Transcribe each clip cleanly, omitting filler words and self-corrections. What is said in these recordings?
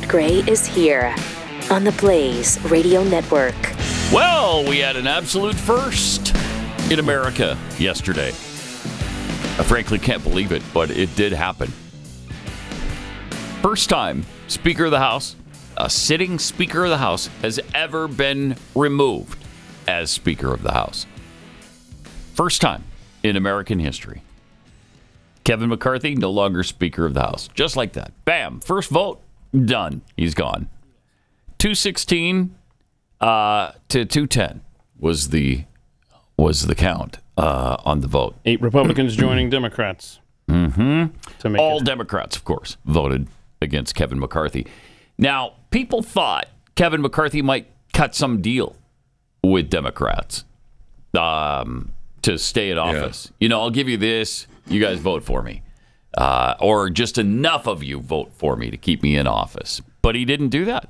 Pat Gray is here on the Blaze Radio Network. Well, we had an absolute first in America yesterday. I frankly can't believe it, but it did happen. First time Speaker of the House, a sitting Speaker of the House, has ever been removed as Speaker of the House. First time in American history. Kevin McCarthy, no longer Speaker of the House. Just like that. Bam. First vote. Done. He's gone. 216 to 210 was the count on the vote. 8 Republicans joining Democrats. Mm-hmm. All Democrats, of course, voted against Kevin McCarthy. Now, people thought Kevin McCarthy might cut some deal with Democrats to stay in office. Yeah. You know, I'll give you this. You guys vote for me. Or just enough of you vote for me to keep me in office. But he didn't do that.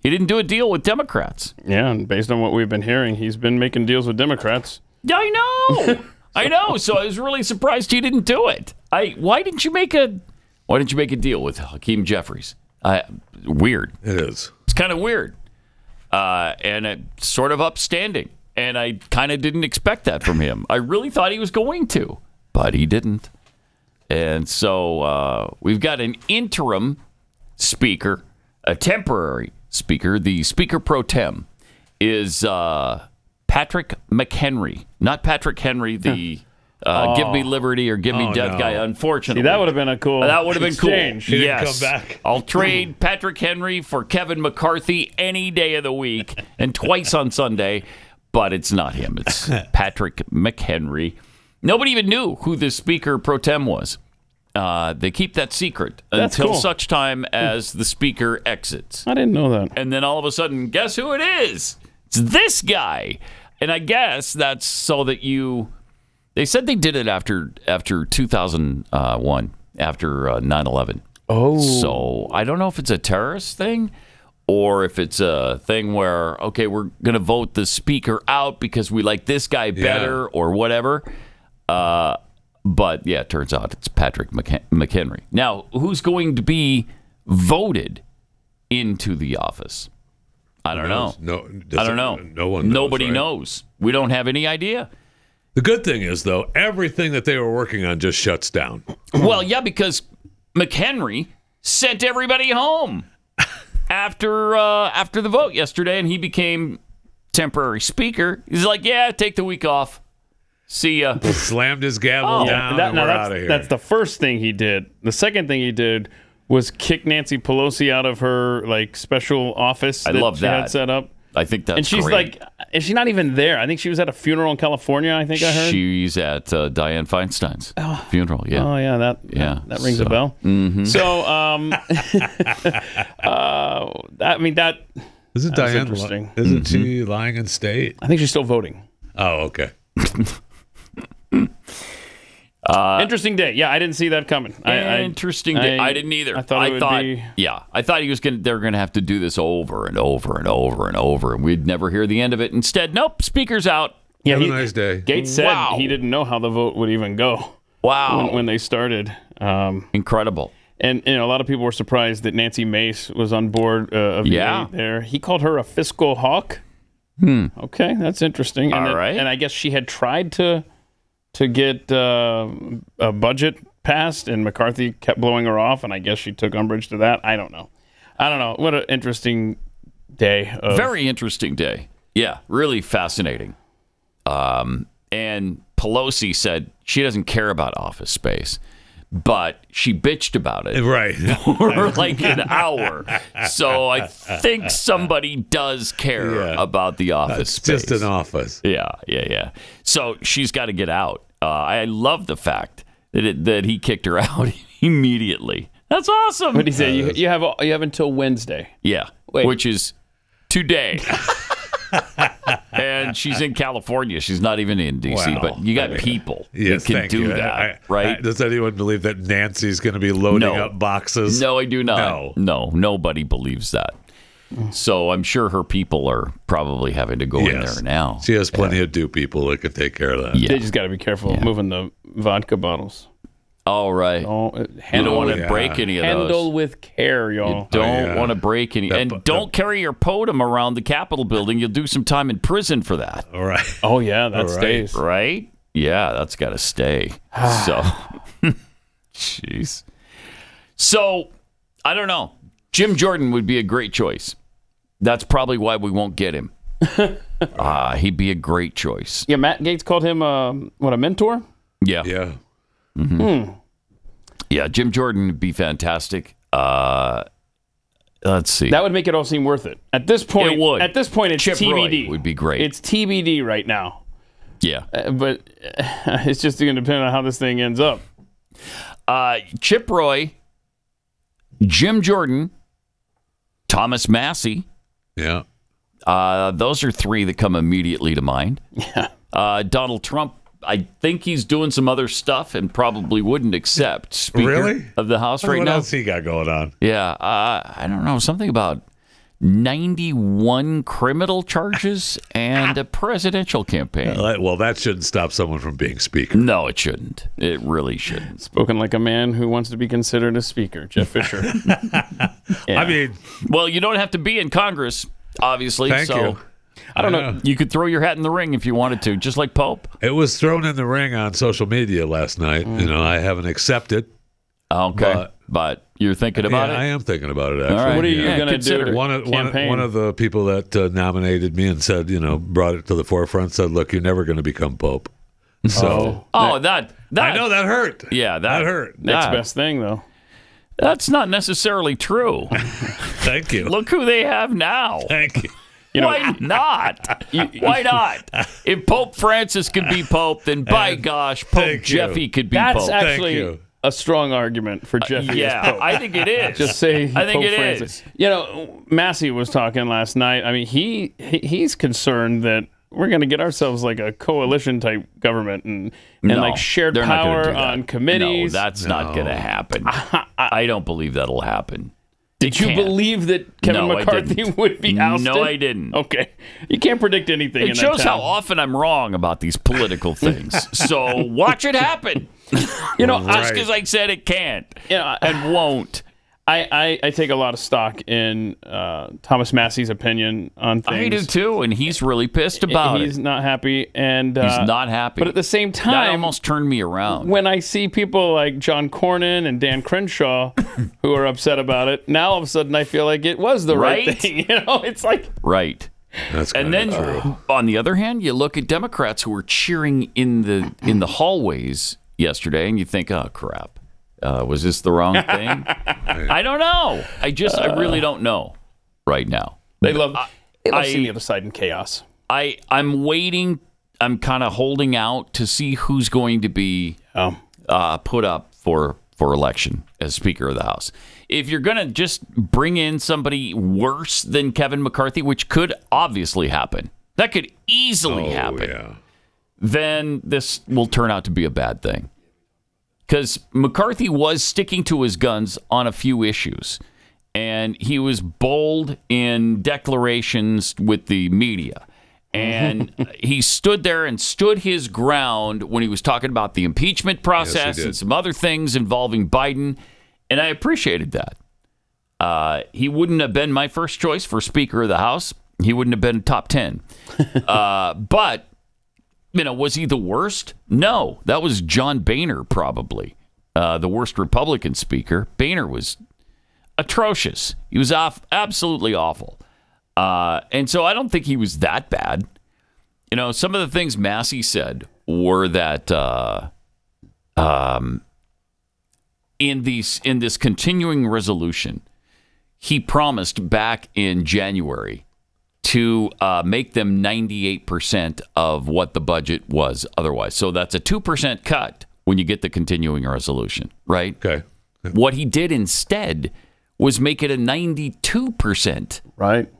He didn't do a deal with Democrats. Yeah, and based on what we've been hearing, he's been making deals with Democrats. Yeah, I know. I know. So I was really surprised he didn't do it. Why didn't you make a deal with Hakeem Jeffries? Weird. It is. It's kind of weird. And sort of upstanding. And I kind of didn't expect that from him. I really thought he was going to. But he didn't. And so we've got an interim speaker, a temporary speaker. The speaker pro tem is Patrick McHenry. Not Patrick Henry, the give me liberty or give me death guy, unfortunately. See, that would have been a cool That would have been exchange. cool. He Yes. didn't come back. I'll trade Patrick Henry for Kevin McCarthy any day of the week and twice on Sunday. But it's not him. It's Patrick McHenry. Nobody even knew who the speaker pro tem was. They keep that secret until such time as the speaker exits. I didn't know that. And then all of a sudden, guess who it is? It's this guy. And I guess that's so that they said they did it after 2001, after 9/11. Oh. So I don't know if it's a terrorist thing or if it's a thing where, okay, we're going to vote the speaker out because we like this guy better or whatever. But, yeah, it turns out it's Patrick McHenry. Now, who's going to be voted into the office? I don't know. I don't know. No one knows. Nobody knows. We don't have any idea. The good thing is, though, everything that they were working on just shuts down. Well, yeah, because McHenry sent everybody home after the vote yesterday, and he became temporary speaker. He's like, yeah, take the week off. See ya. Slammed his gavel down and we're out of here. That's the first thing he did. The second thing he did was kick Nancy Pelosi out of her special office I love she that. had set up. I think that's And she's great. is she not even there? I think she was at a funeral in California, I think I heard. She's at Dianne Feinstein's funeral, yeah. Oh, yeah, that rings a bell. Mm-hmm. So, that Isn't was Dianne interesting. Isn't she lying in state? I think she's still voting. Oh, okay. Interesting day. Yeah, I didn't see that coming. Interesting day. I didn't either. I thought he was they're gonna have to do this over and over and over and over, and we'd never hear the end of it. Instead, nope, speaker's out. Yeah, Have a nice day. Gates said he didn't know how the vote would even go. Wow. When they started. Incredible. And a lot of people were surprised that Nancy Mace was on board of the eight there. He called her a fiscal hawk. Okay, that's interesting. And All right. And I guess she had tried to get a budget passed, and McCarthy kept blowing her off, and I guess she took umbrage to that. I don't know. What an interesting day. Very interesting day. Yeah, really fascinating. And Pelosi said she doesn't care about office space, but she bitched about it Right. for like an hour. So I think somebody does care about the office space. Just an office. Yeah. So she's got to get out. I love the fact that he kicked her out immediately. That's awesome. What did he say? You have until Wednesday. Yeah, which is today. And she's in California. She's not even in D.C., Wow. but you got people Yes, that can thank do you. that, right? Does anyone believe that Nancy's going to be loading up boxes? No, I do not. No, nobody believes that. So I'm sure her people are probably having to go in there now. She has plenty of do people that can take care of that. Yeah. They just got to be careful moving the vodka bottles. All right. You don't want to break any of those. Handle with care, y'all. You don't want to break any. And don't carry your podium around the Capitol building. You'll do some time in prison for that. All right. Oh, yeah, that stays. Right? Yeah, that's got to stay. So, jeez. So, I don't know. Jim Jordan would be a great choice. That's probably why we won't get him. He'd be a great choice. Yeah, Matt Gaetz called him, a mentor? Yeah. Yeah. Mm-hmm. Yeah, Jim Jordan would be fantastic. Let's see. That would make it all seem worth it. At this point, It would. At this point, it's Chip TBD. Roy would be great. It's TBD right now. Yeah. But it's just going to depend on how this thing ends up. Chip Roy, Jim Jordan, Thomas Massey. Yeah. Those are three that come immediately to mind. Yeah. Donald Trump, I think he's doing some other stuff and probably wouldn't accept Speaker of the House right now. What else he got going on? Yeah, I don't know. Something about 91 criminal charges and a presidential campaign. Well, that shouldn't stop someone from being Speaker. No, it shouldn't. It really shouldn't. Spoken like a man who wants to be considered a Speaker, Jeff Fisher. I mean, well, you don't have to be in Congress, obviously. Thank you. I don't know. You could throw your hat in the ring if you wanted to, just like Pope. It was thrown in the ring on social media last night. I haven't accepted. Okay, but you're thinking about it? I am thinking about it, actually. All right. What are you going to do? One of the people that nominated me and said, brought it to the forefront, said, look, you're never going to become Pope. So, that I know that hurt. Yeah, that hurt. Next best thing, though. That's not necessarily true. Thank you. Look who they have now. Thank you. Why not? Why not? If Pope Francis could be Pope, then by gosh, Pope Jeffy could be That's Pope. actually a strong argument for Jeffy as Pope. I think it is. Just say I think Pope it Francis. is. Massey was talking last night. I mean, he's concerned that we're going to get ourselves like a coalition type government and like shared they're not gonna power do that. on committees. No, that's not going to happen. I don't believe that'll happen. Did you believe that Kevin McCarthy would be ousted? No, I didn't. Okay. You can't predict anything in It that shows how town. often I'm wrong about these political things. So watch it happen. Just because I said it can't and won't. I take a lot of stock in Thomas Massey's opinion on things. I do too, and he's really pissed about it. He's not happy, and he's not happy. But at the same time, that almost turned me around. When I see people like John Cornyn and Dan Crenshaw who are upset about it, now all of a sudden I feel like it was the right thing. It's like right. That's and then true. On the other hand, you look at Democrats who were cheering in the hallways yesterday, and you think, oh crap. Was this the wrong thing? I don't know. I really don't know right now. They love seeing the other side in chaos. I'm waiting. I'm kind of holding out to see who's going to be put up for election as Speaker of the House. If you're going to just bring in somebody worse than Kevin McCarthy, which could obviously happen, that could easily happen, then this will turn out to be a bad thing. Because McCarthy was sticking to his guns on a few issues, and he was bold in declarations with the media. And he stood there and stood his ground when he was talking about the impeachment process and some other things involving Biden, and I appreciated that. He wouldn't have been my first choice for Speaker of the House. He wouldn't have been top 10. But was he the worst? No, that was John Boehner, probably the worst Republican speaker. Boehner was atrocious. He was absolutely awful. And so I don't think he was that bad. Some of the things Massey said were that in this continuing resolution, he promised back in January to make them 98% of what the budget was otherwise. So that's a 2% cut when you get the continuing resolution, right? Okay. What he did instead was make it a 92%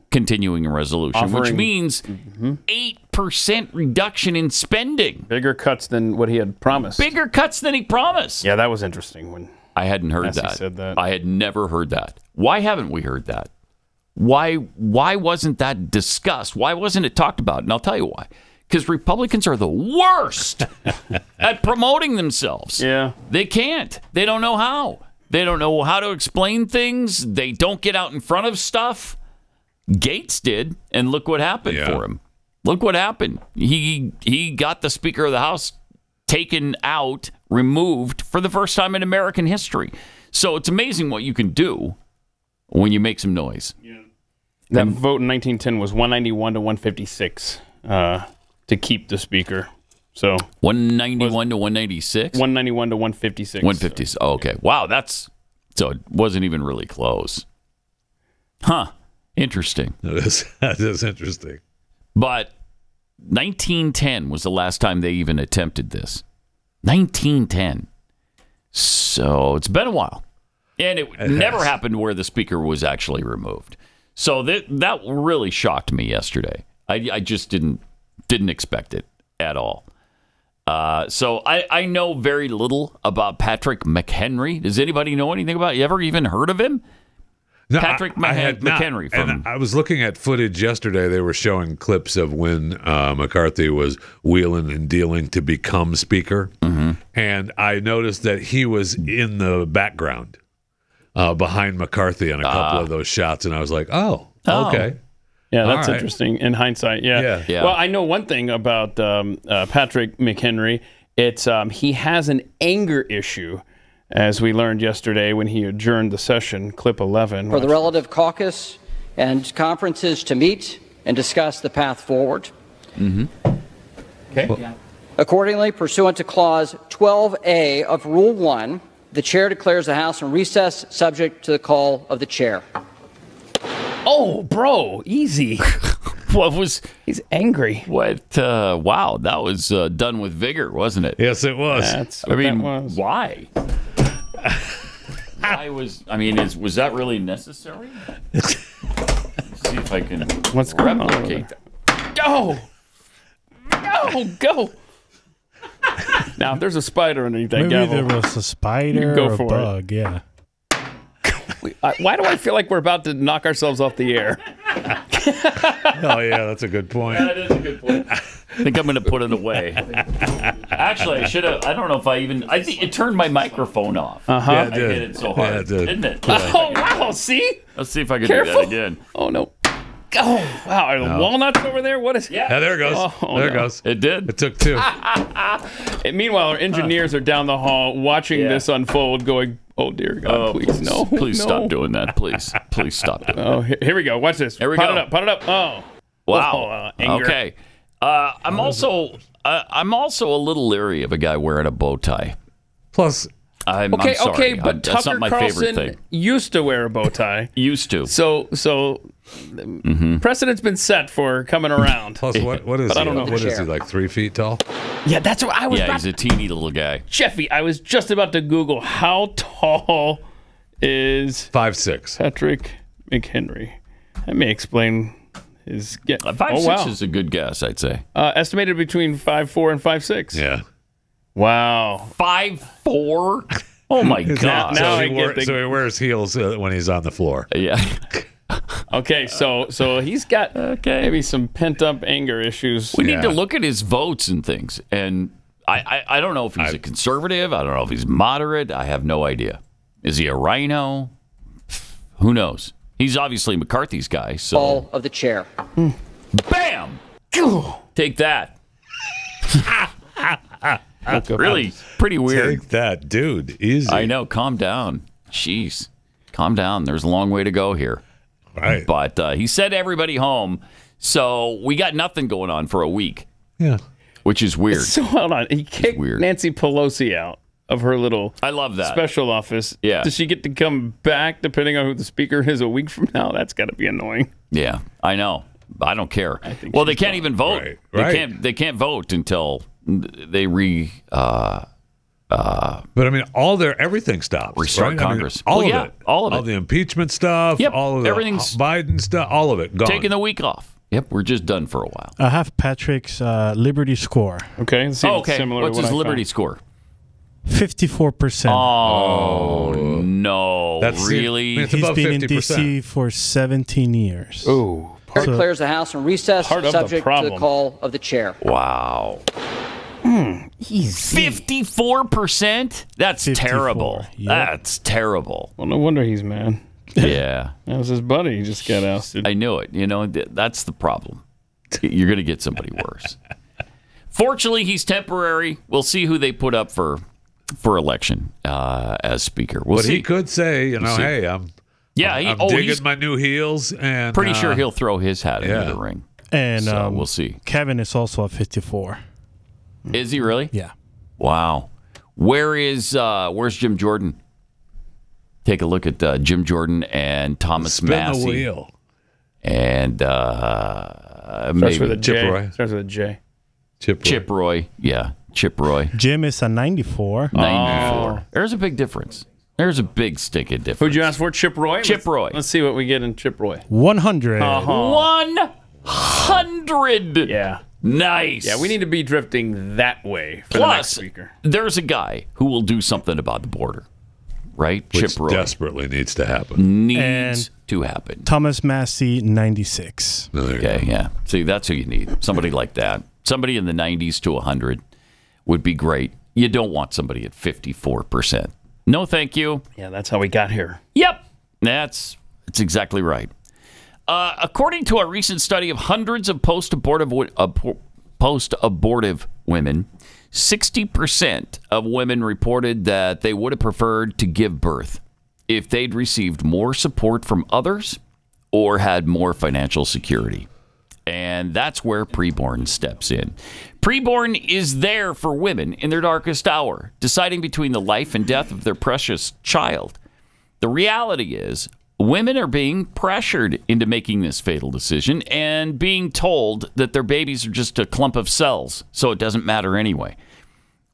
continuing resolution, which means 8% reduction in spending. Bigger cuts than what he had promised. Bigger cuts than he promised. Yeah, that was interesting. When I hadn't heard Massey that. said that. I had never heard that. Why haven't we heard that? Why wasn't that discussed? Why wasn't it talked about? And I'll tell you why. because Republicans are the worst at promoting themselves. Yeah. They can't. They don't know how. They don't know how to explain things. They don't get out in front of stuff. Gates did, and look what happened for him. Look what happened. He got the Speaker of the House taken out, removed for the first time in American history. So it's amazing what you can do when you make some noise. Yeah. That vote in 1910 was 191 to 156 to keep the Speaker. So 191 to 196? 191 to 156. 150. Oh, okay. Wow, so it wasn't even really close. Huh. Interesting. That is interesting. But 1910 was the last time they even attempted this. 1910. So it's been a while. And it never happened where the Speaker was actually removed. So that really shocked me yesterday. I just didn't expect it at all. So I know very little about Patrick McHenry. Does anybody know anything about it? You ever even heard of him? No, Patrick McHenry. And I was looking at footage yesterday. They were showing clips of when McCarthy was wheeling and dealing to become Speaker. Mm-hmm. And I noticed that he was in the background behind McCarthy in a couple of those shots. And I was like, oh. Okay. Yeah, that's interesting in hindsight. Yeah. Well, I know one thing about Patrick McHenry. It's he has an anger issue, as we learned yesterday when he adjourned the session, clip 11. For the relative caucus and conferences to meet and discuss the path forward. Mm-hmm. Okay. Well, accordingly, pursuant to Clause 12A of Rule 1, the chair declares the House in recess subject to the call of the chair. Oh, bro, easy. He's angry. Wow, that was done with vigor, wasn't it? Yes, it was. Why? Was that really necessary? Let's see if I can replicate that. Go. Now, if there's a spider underneath that gavel. Maybe there was a spider or a bug, yeah. Why do I feel like we're about to knock ourselves off the air? Oh, yeah, that's a good point. That is a good point. I think I'm going to put it away. Actually, I should have. I don't know if I think it turned my microphone off. Uh-huh. Yeah, it I did. hit it so hard. Yeah, it did. Didn't it? Oh, wow, see? Let's see if I can Careful. do that again. Oh, no. Oh, wow. Are the walnuts over there? What is... Yeah. Yeah, there it goes. There it goes. It did. It took two. And meanwhile, our engineers are down the hall watching this unfold going, oh, dear God, please, no. Please no. stop doing that. Please stop doing that. Oh, here we go. Watch this. Here we Pot go. it up. Oh. Wow. Anger. Okay. I'm also a little leery of a guy wearing a bow tie. Plus, I'm sorry. But That's Tucker not my favorite Carlson thing. used to wear a bow tie. Used to. So precedent's been set for coming around. plus what is he? I don't know. What is he, like 3 feet tall? Yeah, that's what I was Yeah, he's a teeny little guy. Jeffy, I was just about to Google how tall is 5'6". Patrick McHenry. That may explain his... 5'6" is a good guess, I'd say. Estimated between 5'4" and 5'6". Yeah. Wow. 5'4"? Oh, my God. Now so, I get the... so he wears heels when he's on the floor. Yeah. Okay, so he's got maybe some pent-up anger issues. We need to look at his votes and things. And I don't know if he's a conservative. I don't know if he's moderate. I have no idea. Is he a rhino? Who knows? He's obviously McCarthy's guy. So Call of the chair. Bam! Take that. Really pretty weird. Take that, dude. Easy. I know. Calm down. Jeez. Calm down. There's a long way to go here. Right. But he sent everybody home. So we got nothing going on for a week. Yeah. Which is weird. So hold on. He kicked Nancy Pelosi out of her little I love that. special office. Yeah. Does she get to come back depending on who the speaker is a week from now? That's got to be annoying. Yeah, I know. I don't care. think Well, they she's can't even vote. Right. They can't vote until they But I mean, everything stops. Restart right? Congress. I mean, Well, yeah, it. all of it. All the impeachment stuff. Yep, All of the everything's Biden stuff. All of it gone. taking the week off. Yep, we're just done for a while. I have Patrick's Liberty score, Okay. Let's see if it's similar What's to what his I Liberty found. score? 54%. Oh, no. That's really? it's He's above been 50%. in D.C. for 17 years. Ooh. Chair declares the House in recess, subject to the call of the chair. Wow. Easy. 54%? That's 54, terrible. yep. That's terrible. Well, no wonder he's mad. Yeah. That was his buddy. He just got ousted. I knew it. You know, that's the problem. You're going to get somebody worse. Fortunately, he's temporary. We'll see who they put up for election as Speaker. We'll see. He could say, hey, I'm digging my new heels. And pretty sure he'll throw his hat into the ring. And so we'll see. Kevin is also at 54. Is he really? Yeah. Wow. Where's Jim Jordan? Take a look at Jim Jordan and Thomas Massey. Spin the wheel. And Starts with a J. Chip Roy. Starts with a J. Chip Roy. Yeah, Chip Roy. Jim is at 94. 94. There's a big difference. There's a big stinking difference. Who'd you ask for? Chip Roy? Chip Roy. Let's see what we get in Chip Roy. 100. 100. Yeah. Nice. Yeah, we need to be drifting that way for the next speaker. There's a guy who will do something about the border, right? Which Chip Roy. desperately needs to happen. Needs to happen. Thomas Massey, 96. Okay, yeah. See, that's who you need. Somebody like that. Somebody in the 90s to 100 would be great. You don't want somebody at 54%. No, thank you. Yeah, that's how we got here. Yep. That's exactly right. According to a recent study of hundreds of post-abortive women, 60% of women reported that they would have preferred to give birth if they'd received more support from others or had more financial security. And that's where Preborn steps in. Preborn is there for women in their darkest hour, deciding between the life and death of their precious child. The reality is, women are being pressured into making this fatal decision and being told that their babies are just a clump of cells, so it doesn't matter anyway.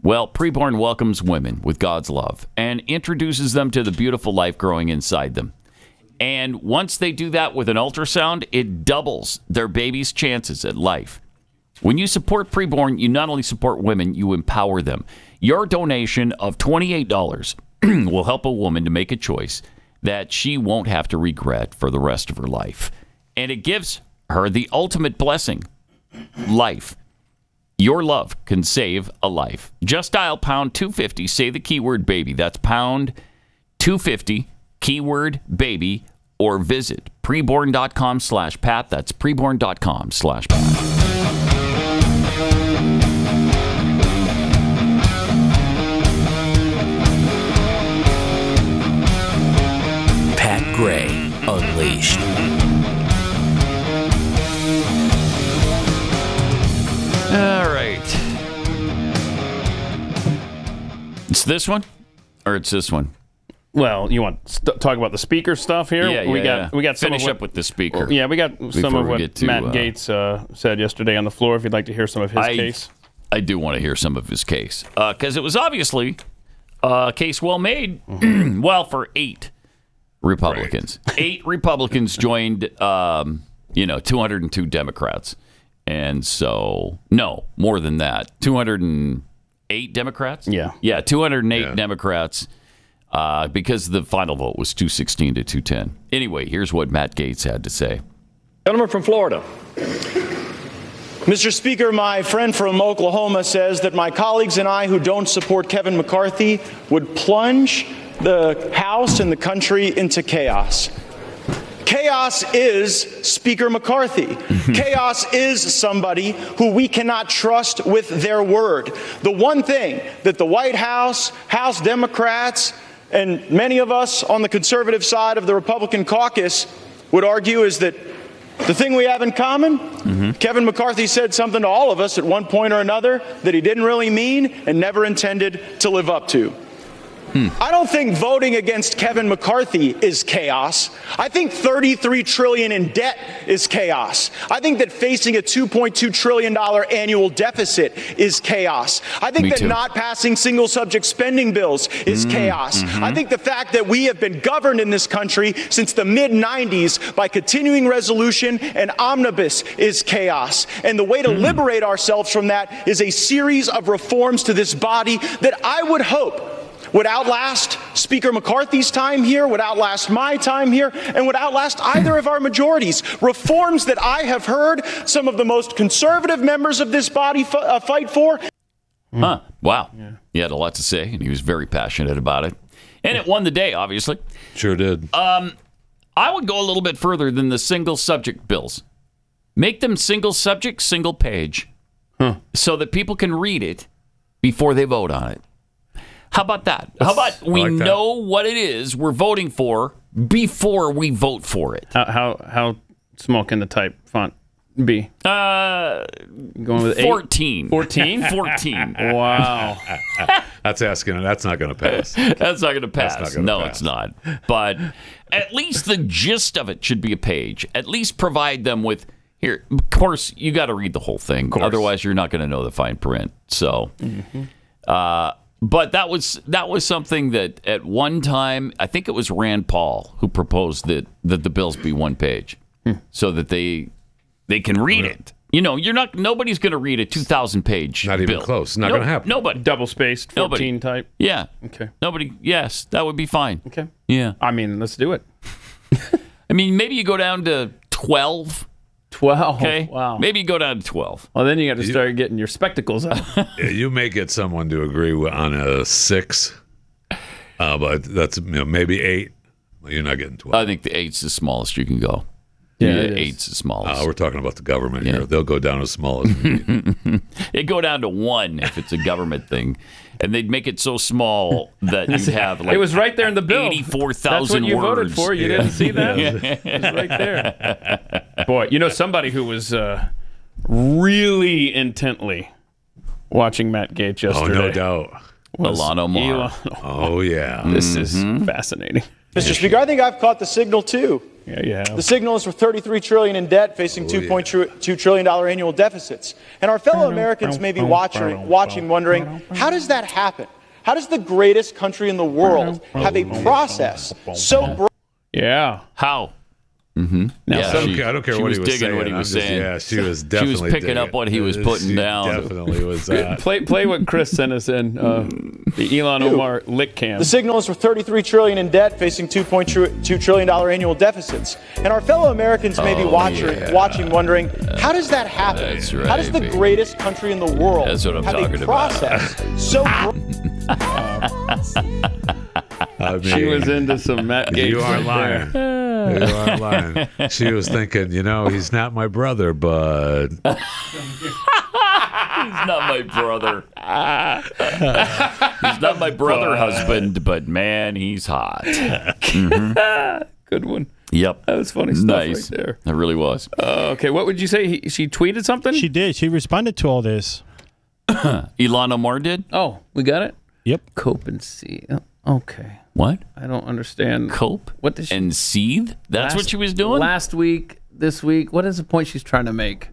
Well, Preborn welcomes women with God's love and introduces them to the beautiful life growing inside them. And once they do that with an ultrasound, it doubles their baby's chances at life. When you support Preborn, you not only support women, you empower them. Your donation of $28 will help a woman to make a choice that she won't have to regret for the rest of her life. And it gives her the ultimate blessing, life. Your love can save a life. Just dial pound 250, say the keyword baby. That's pound 250, keyword baby, or visit preborn.com/Pat. That's preborn.com/Pat. Pat Gray Unleashed. All right. It's this one, or it's this one? Well, you want to talk about the speaker stuff here? Yeah, we got some finish up with the speaker. Yeah, we got some of what Matt Gaetz Gaetz said yesterday on the floor. If you'd like to hear some of his case, I do want to hear some of his case because it was obviously a case well made. Well, for 8 Republicans, right. 8 Republicans joined, 202 Democrats, and so no more than that, 208 Democrats. Yeah, 208 Democrats. Because the final vote was 216 to 210. Anyway, here's what Matt Gaetz had to say. Gentleman from Florida. Mr. Speaker, my friend from Oklahoma says that my colleagues and I who don't support Kevin McCarthy would plunge the House and the country into chaos. Chaos is Speaker McCarthy. Chaos is somebody who we cannot trust with their word. The one thing that the White House, House Democrats, and many of us on the conservative side of the Republican caucus would argue is that the thing we have in common, Kevin McCarthy said something to all of us at one point or another that he didn't really mean and never intended to live up to. I don't think voting against Kevin McCarthy is chaos. I think $33 trillion in debt is chaos. I think that facing a $2.2 trillion annual deficit is chaos. I think that not passing single subject spending bills is chaos. I think the fact that we have been governed in this country since the mid-90s by continuing resolution and omnibus is chaos. And the way to liberate ourselves from that is a series of reforms to this body that I would hope would outlast Speaker McCarthy's time here, would outlast my time here, and would outlast either of our majorities. Reforms that I have heard some of the most conservative members of this body fight for. Huh. Wow. Yeah. He had a lot to say, and he was very passionate about it. And it won the day, obviously. Sure did. I would go a little bit further than the single subject bills. Make them single subject, single page, so that people can read it before they vote on it. How about that? How about we know what it is we're voting for before we vote for it? How small can the type font be? Going with 14. 14? 14. Wow. That's asking. That's not going to pass. That's not going to pass. No, it's not. But at least the gist of it should be a page. At least provide them with, here, of course, you got to read the whole thing. Otherwise, you're not going to know the fine print. So, but that was something that at one time, I think it was Rand Paul who proposed that the bills be one page so that they can read it. You know, nobody's going to read a 2,000-page Not even bill. close. Not going to happen. Nobody. Double-spaced, 14 type. Yeah. Okay. Nobody. Yes, that would be fine. Okay. Yeah. I mean, let's do it. I mean, maybe you go down to 12. 12. Okay. Wow. Maybe you go down to 12. Well, then you got to start getting your spectacles out. Yeah, you may get someone to agree on a 6, but that's maybe 8. You're not getting 12. I think the 8's the smallest you can go. Yeah, 8's the smallest. We're talking about the government here. They'll go down as small as They go down to 1 if it's a government thing. And they'd make it so small that you have like it was right there in the bill. 84,000 That's what you words. voted for. You didn't see that? It was right there. Boy, somebody who was really intently watching Matt Gaetz yesterday. Oh, no doubt. Ilhan Omar. Oh, yeah. This is fascinating. Mr. Speaker, I think I've caught the signal, too. Yeah, you have. The signal is for $33 trillion in debt, facing $2.2 trillion annual deficits. And our fellow Americans may be watching, wondering, how does that happen? How does the greatest country in the world have a process so broad? Yeah. How? Mm-hmm. Yeah, I don't care what he was saying. What he was saying. Yeah, she was definitely she was picking up what he was putting down. Definitely was. Play what Chris sent us in the Ilhan Omar lick cam. The signal is for $33 trillion in debt, facing $2.2 trillion annual deficits. And our fellow Americans may be watching, wondering, how does that happen? That's right, how does the greatest country in the world have a process so she was into some Matt Gaetz. You are lying. You are lying. She was thinking, he's not my brother, but he's not my brother. He's not my brother husband, but man, he's hot. Mm-hmm. Good one. Yep. That was funny stuff nice. right there. That really was. Okay, what would you say? She tweeted something? She did. She responded to all this. Ilhan Omar did? Oh, we got it? Yep. Cope and see. Okay. What? I don't understand. Cope? What did she... And seethe? That's what she was doing? Last week, this week. What is the point she's trying to make?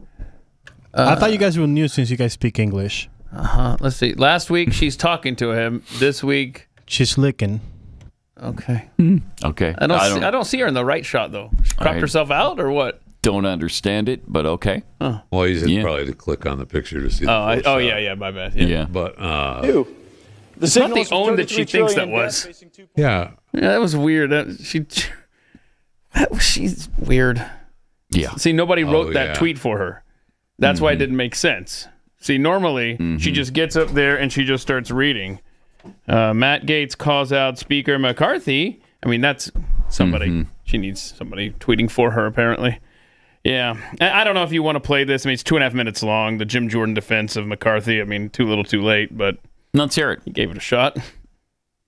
I thought you guys were new since you guys speak English. Let's see. Last week, she's talking to him. This week... She's licking. Okay. Okay. I don't see her in the right shot, though. She cropped herself out, or what? Don't understand it, but okay. Well, you said probably to click on the picture to see the full shot. Yeah, my bad. Yeah. But... It's not the own that she thinks that was. Yeah. That was weird. She's weird. Yeah. See, nobody wrote that tweet for her. That's why it didn't make sense. See, normally she just gets up there and she just starts reading. Matt Gaetz calls out Speaker McCarthy. I mean, that's somebody. She needs somebody tweeting for her, apparently. Yeah. I don't know if you want to play this. I mean, it's 2.5 minutes long. The Jim Jordan defense of McCarthy. I mean, too little, too late, but... Let's hear it. He gave it a shot.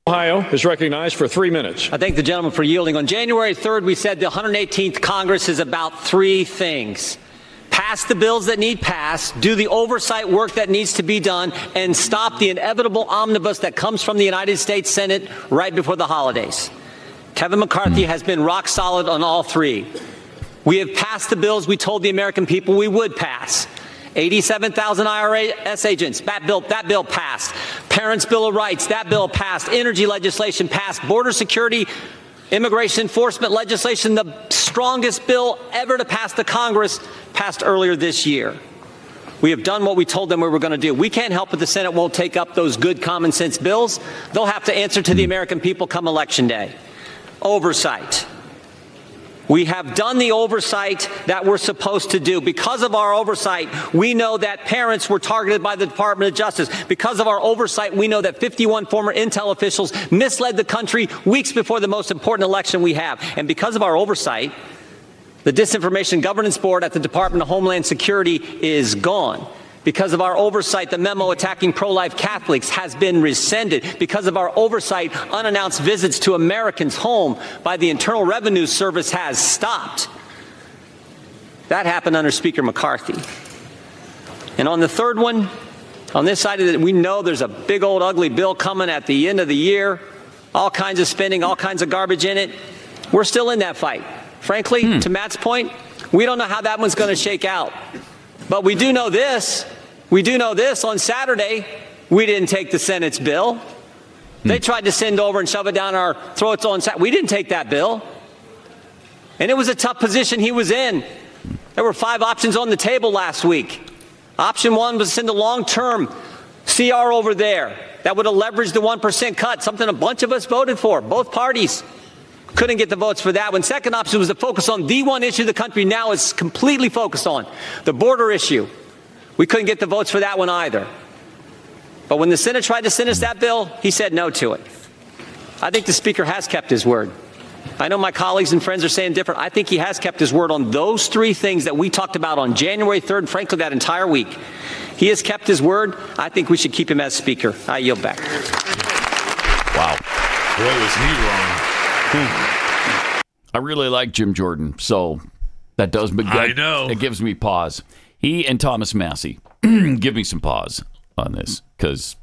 Ohio is recognized for 3 minutes. I thank the gentleman for yielding. On January 3rd, we said the 118th Congress is about 3 things. Pass the bills that need passed, do the oversight work that needs to be done, and stop the inevitable omnibus that comes from the United States Senate right before the holidays. Kevin McCarthy has been rock solid on all 3. We have passed the bills we told the American people we would pass. 87,000 IRS agents, that bill passed. Parents' Bill of Rights, that bill passed. Energy legislation passed. Border security, immigration enforcement legislation, the strongest bill ever to pass the Congress, passed earlier this year. We have done what we told them we were going to do. We can't help it the Senate won't take up those good common sense bills. They'll have to answer to the American people come Election Day. Oversight. We have done the oversight that we're supposed to do. Because of our oversight, we know that parents were targeted by the Department of Justice. Because of our oversight, we know that 51 former Intel officials misled the country weeks before the most important election we have. And because of our oversight, the Disinformation Governance Board at the Department of Homeland Security is gone. Because of our oversight, the memo attacking pro-life Catholics has been rescinded. Because of our oversight, unannounced visits to Americans' home by the Internal Revenue Service has stopped. That happened under Speaker McCarthy. And on the third one, on this side of it, we know there's a big old ugly bill coming at the end of the year. All kinds of spending, all kinds of garbage in it. We're still in that fight. Frankly, to Matt's point, we don't know how that one's going to shake out. But we do know this. We do know this. On Saturday, we didn't take the Senate's bill. They tried to send over and shove it down our throats on Saturday. We didn't take that bill. And it was a tough position he was in. There were 5 options on the table last week. Option 1 was to send a long-term CR over there that would have leveraged the 1% cut, something a bunch of us voted for, both parties. Couldn't get the votes for that one. Second option was to focus on the one issue the country now is completely focused on, the border issue. We couldn't get the votes for that one either. But when the Senate tried to send us that bill, he said no to it. I think the Speaker has kept his word. I know my colleagues and friends are saying different. I think he has kept his word on those 3 things that we talked about on January 3rd, frankly, that entire week. He has kept his word. I think we should keep him as Speaker. I yield back. Wow. Boy, was he wrong. I really like Jim Jordan, so that does. I know. It gives me pause. He and Thomas Massey give me some pause on this because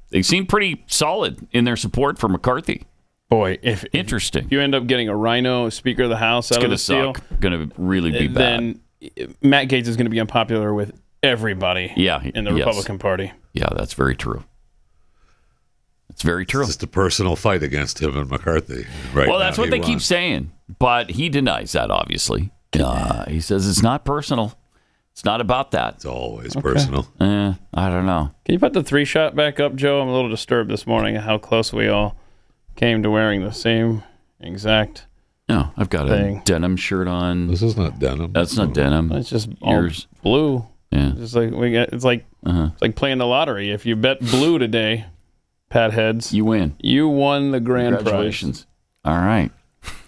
they seem pretty solid in their support for McCarthy. Boy, if interesting, you end up getting a Rhino Speaker of the House out of this deal, going to really be bad. Then Matt Gaetz is going to be unpopular with everybody. In the Republican Party. Yeah, that's very true. It's very true. It's just a personal fight against him and McCarthy. Right. Well, that's what they keep saying, but he denies that. Obviously, he says it's not personal. It's not about that. It's always personal. I don't know. Can you put the 3-shot back up, Joe? I'm a little disturbed this morning at how close we all came to wearing the same exact. No, I've got a denim shirt on. This is not denim. That's not denim. It's just all blue. Yeah. Just like it's like playing the lottery. If you bet blue today, Pat Heads, you win. You won the grand prize. Congratulations. All right.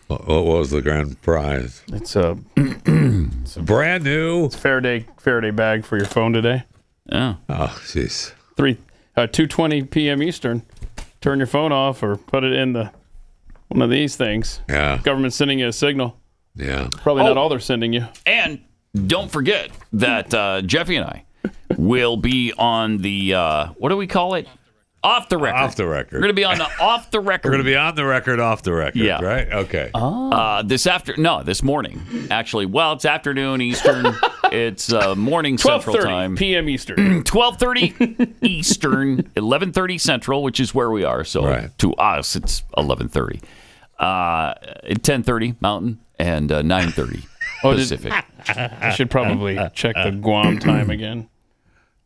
What was the grand prize? It's a brand new. It's Faraday bag for your phone today. Oh. Oh, jeez. 2:20 p.m. Eastern. Turn your phone off or put it in one of these things. Yeah. Government's sending you a signal. Yeah. Probably not all they're sending you. And don't forget that Jeffy and I will be on the what do we call it? Off the record. Off the record. We're going to be on the off the record. We're going to be on the record, off the record. Yeah. Right? Okay. This morning. Actually, well, it's afternoon Eastern. It's morning Central Time. 12:30 p.m. Eastern. 12:30 Eastern, 11:30 Central, which is where we are. So to us, it's 11:30. 10:30 Mountain and 9:30 Pacific. I should probably check the Guam time again.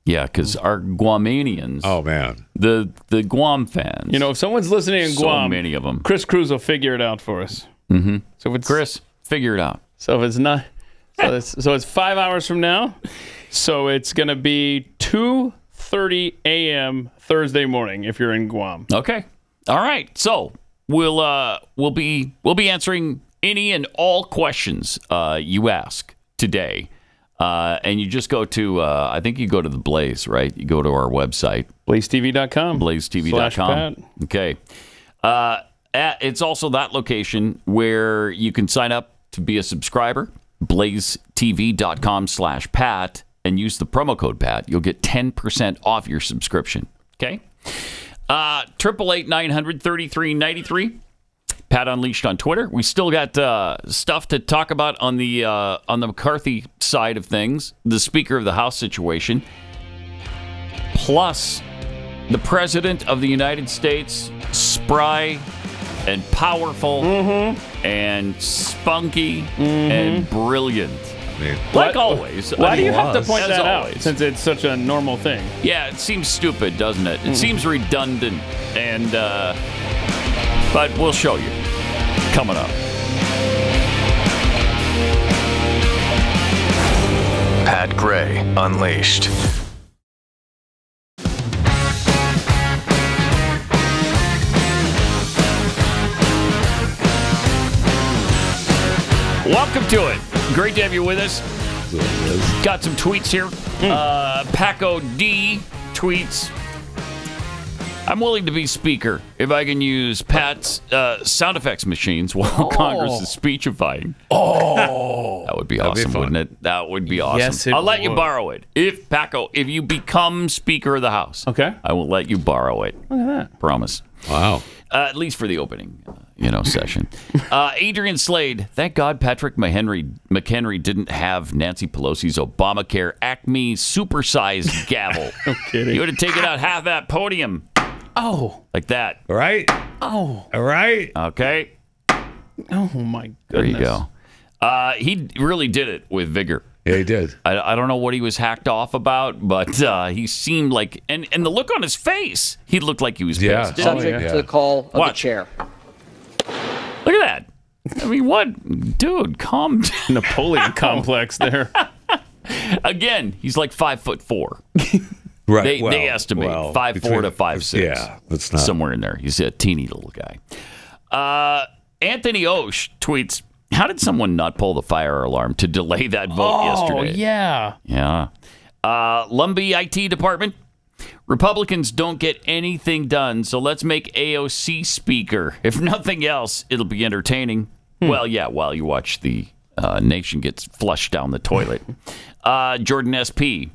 Yeah, because our Guamanians. Oh, man. The Guam fans. You know, if someone's listening in Guam, so many of them. Chris Cruz will figure it out for us. Mm-hmm. So if it's Chris, figure it out. So if it's not, so it's 5 hours from now. So it's going to be 2:30 a.m. Thursday morning if you're in Guam. Okay. All right. So we'll be answering any and all questions you ask today. And you just go to, I think you go to the Blaze, right? You go to our website. BlazeTV.com. BlazeTV.com. Okay. It's also that location where you can sign up to be a subscriber. BlazeTV.com/Pat and use the promo code Pat. You'll get 10% off your subscription. Okay. 888-900-3393. Pat Unleashed on Twitter. We still got stuff to talk about on the McCarthy side of things, the Speaker of the House situation, plus the President of the United States, spry and powerful and spunky and brilliant. mean, Like always. Why do you have to point As that always. out since it's such a normal thing? Yeah, it seems stupid, doesn't it? It seems redundant, and but we'll show you coming up. Pat Gray Unleashed. Welcome to it. Great to have you with us. Got some tweets here. Paco D tweets, I'm willing to be speaker if I can use Pat's sound effects machines while Congress is speechifying. Oh. That would be That'd be awesome, fun. wouldn't it? That would be awesome. Yes, it I'll let you would. borrow it. If you become Speaker of the House, Okay. I will let you borrow it. Look at that. Promise. wow. At least for the opening, session. Adrian Slade, thank God Patrick McHenry didn't have Nancy Pelosi's Obamacare Acme supersized gavel. No kidding. He would have taken out half that podium Oh. like that. All right. Oh. All right. Okay, Oh, my goodness. there you go. He really did it with vigor. Yeah, he did. I don't know what he was hacked off about, but he seemed like, and the look on his face, he looked like he was Yeah. pissed. didn't he? Subject yeah. to the call of What? the chair. Look at that. I mean, what? Dude, calm down. Napoleon complex there. Again, he's like 5'4". Right. They estimate 5'4" to 5'6". Yeah, that's not somewhere in there. He's a teeny little guy. Anthony Osh tweets, how did someone not pull the fire alarm to delay that vote yesterday? Yeah. Yeah. Lumbee IT department. Republicans don't get anything done, so let's make AOC speaker. If nothing else, it'll be entertaining. Well, yeah, while you watch the nation gets flushed down the toilet. Jordan SP.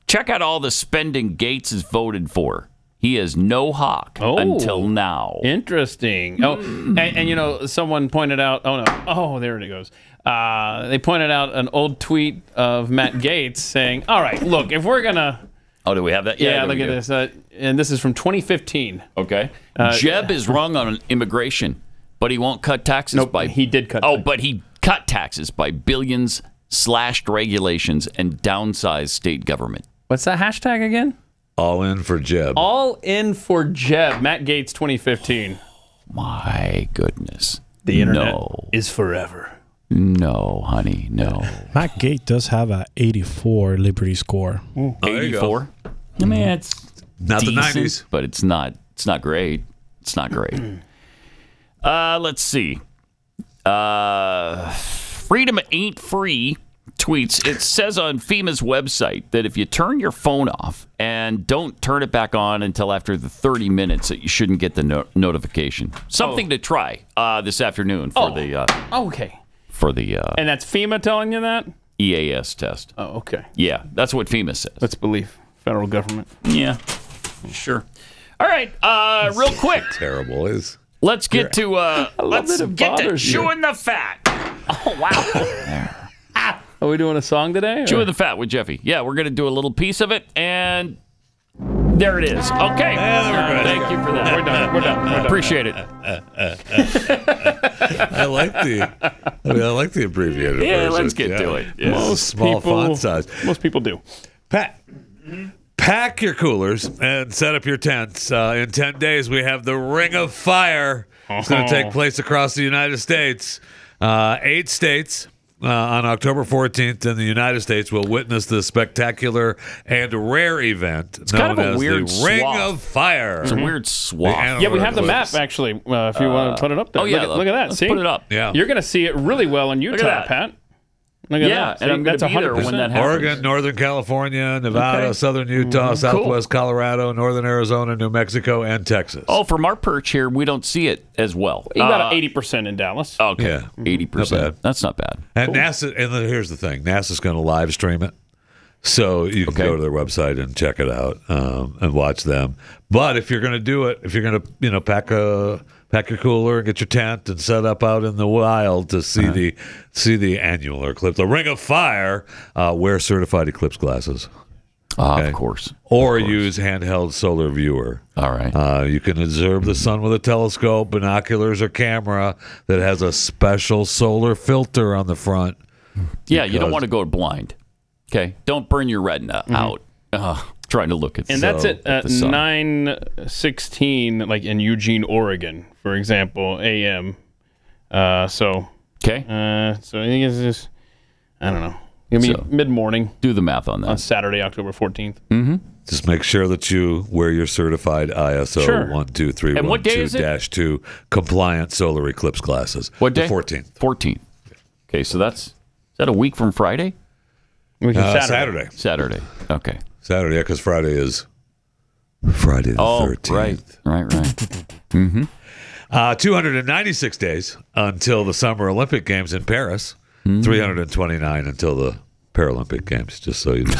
Check out all the spending Gates has voted for. He has no hawk until now. Interesting. Oh, and someone pointed out. Oh no. Oh, there it goes. They pointed out an old tweet of Matt Gaetz saying, "All right, look, if we're gonna." Oh, do we have that? Yeah, there look we at do. this. And this is from 2015. Okay. Jeb is wrong on immigration, but he won't cut taxes Nope, by. he did cut. Oh, taxes. but he cut taxes by billions, slashed regulations, and downsized state government. What's that hashtag again? all in for Jeb. All in for Jeb. Matt Gaetz, 2015. My goodness. The internet No. is forever. No, honey, no. Matt Gaetz does have a 84 Liberty score. Oh, there you go. 84. I mean, it's Not the decent, 90s. but it's not great. It's not great. Let's see. Freedom Ain't Free tweets, it says on FEMA's website that if you turn your phone off and don't turn it back on until after the 30 minutes, that you shouldn't get the notification. Something to try this afternoon for Okay. the And that's FEMA telling you that? EAS test. Oh, okay. Yeah, that's what FEMA says. Let's believe federal government. Yeah, sure. All right, real quick. Terrible is. Let's get to let's that it get to bothers you. chewing the fat. Oh wow. Are we doing a song today? or- Chewing the fat with Jeffy. Yeah, we're gonna do a little piece of it, and there it is. Okay. Thank you for that. We're done. We're done. Appreciate it. I like the abbreviated Yeah, version. let's get to it. Yeah. Most Small people- font size. Most people do. Pack your coolers and set up your tents. In 10 days, we have the Ring of Fire. It's going to take place across the United States. 8 states on October 14th in the United States will witness the spectacular and rare event known kind of a as weird the Ring swath. of Fire. It's a weird swath. Yeah, we have the Eclipse. map actually. If you want to put it up there. Oh yeah, look at that. Let's See, put it up. Yeah. You're going to see it really well in Utah, that. Pat. Look at Yeah, that. and I'm gonna that's be there 100%. when that happens. Oregon, Northern California, Nevada, Okay. Southern Utah, Southwest Colorado, Northern Arizona, New Mexico, and Texas. Oh, from our perch here, we don't see it as well. You got 80% in Dallas. Okay, Yeah. 80%. Not bad. That's not bad. And NASA, and then here's the thing: NASA's going to live stream it, so you can Okay. go to their website and check it out and watch them. But if you're going to do it, if you're going to, pack your cooler and get your tent and set up out in the wild to see the annular eclipse, the Ring of Fire, wear certified eclipse glasses, Of course. or use handheld solar viewer. All right. You can observe the sun with a telescope, binoculars, or camera that has a special solar filter on the front Yeah, you don't want to go blind. Okay, don't burn your retina out trying to look at. And that's at 9:16, like in Eugene, Oregon, for example, a.m. So okay. So I think it's just, I don't know. It'll be mid-morning. Do the math on that. On Saturday, October 14th. Mm-hmm. Just make sure that you wear your certified ISO 12312-2 compliant solar eclipse glasses. What day? The 14th. 14th. Okay, so is that a week from Friday? Saturday. Saturday. Okay. Saturday, yeah, because Friday is Friday the 13th. Right. Mm-hmm. 296 days until the Summer Olympic Games in Paris. 329 until the Paralympic Games, just so you know.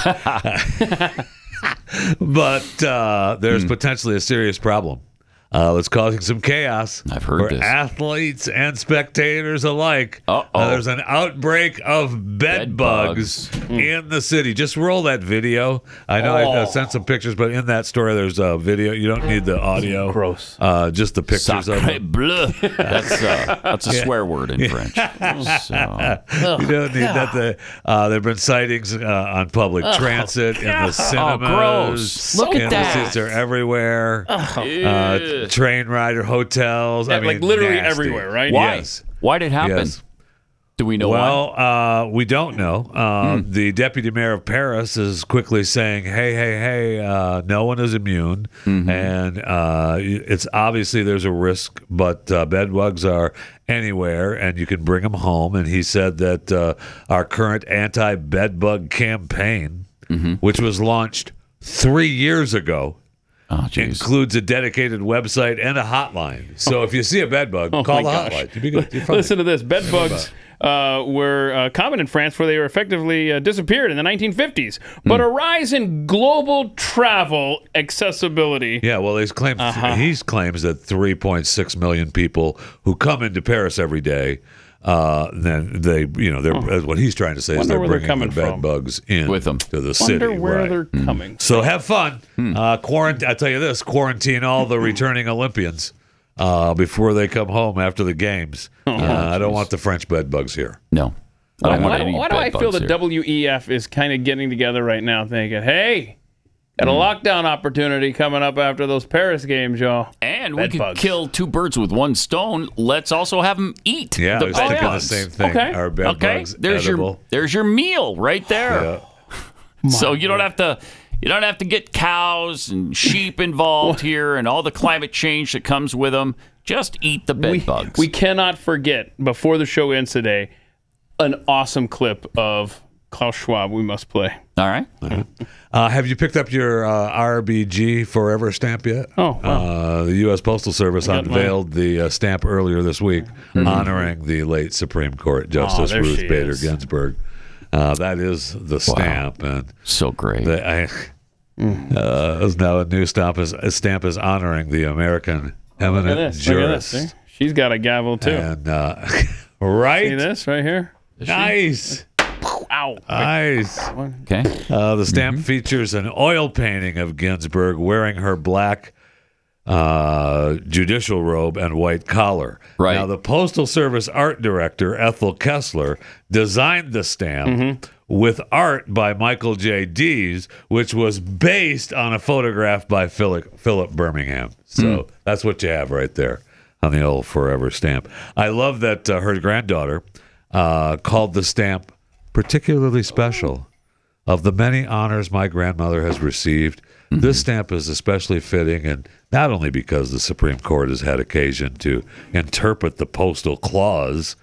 But there's potentially a serious problem that's causing some chaos. I've heard for this. Athletes and spectators alike. There's an outbreak of bed bugs in the city. Just roll that video. I know I sent some pictures, but in that story there's a video. You don't need the audio. Gross. Just the pictures of it. Bleu. That's a swear word in French. So. You don't need that. There have been sightings on public transit, in the cinemas. Gross. Look at that. The seats are everywhere. Train rider, hotels. I mean, like literally nasty. everywhere, right? Why? Yes. Why did it happen? Yes. Do we know why? We don't know. The deputy mayor of Paris is quickly saying, hey, no one is immune. And it's obviously there's a risk, but bed bugs are anywhere, and you can bring them home. And he said that our current anti-bed bug campaign, which was launched 3 years ago, includes a dedicated website and a hotline. So if you see a bed bug, call the hotline. Listen to this. Bed bugs were common in France, where they were effectively disappeared in the 1950s. But a rise in global travel accessibility. Yeah, well, he claims that 3.6 million people who come into Paris every day, then they're what he's trying to say is they're bringing the bed bugs in with them to the city. Wonder where they're coming. So have fun. Quarantine. I tell you this: quarantine all the returning Olympians before they come home after the games. I don't want the French bed bugs here. No. Why do I feel the WEF is kind of getting together right now, thinking, "Hey, got a lockdown opportunity coming up after those Paris games, y'all." And we could kill two birds with one stone. Let's also have them eat the bed bugs. the same thing. Okay. Our bed bugs edible. There's your meal right there. Yeah. So you don't have to get cows and sheep involved here and all the climate change that comes with them. Just eat the bed bugs. We cannot forget, before the show ends today, an awesome clip of Klaus Schwab we must play. All right. Have you picked up your RBG Forever stamp yet? Oh, wow. The U.S. Postal Service unveiled the stamp earlier this week, honoring the late Supreme Court Justice Ruth Bader Ginsburg. That is the stamp. And so great. There's now a new stamp is honoring the American eminent jurist. Look at this. She's got a gavel, too. And, right? See this right here? Nice. Ow. Nice. Okay. The stamp features an oil painting of Ginsburg wearing her black judicial robe and white collar. Right. Now, the Postal Service art director, Ethel Kessler, designed the stamp with art by Michael J. Dees, which was based on a photograph by Philip Birmingham. So that's what you have right there on the old Forever stamp. I love that her granddaughter called the stamp particularly special. Of the many honors my grandmother has received, this stamp is especially fitting, and not only because the Supreme Court has had occasion to interpret the postal clause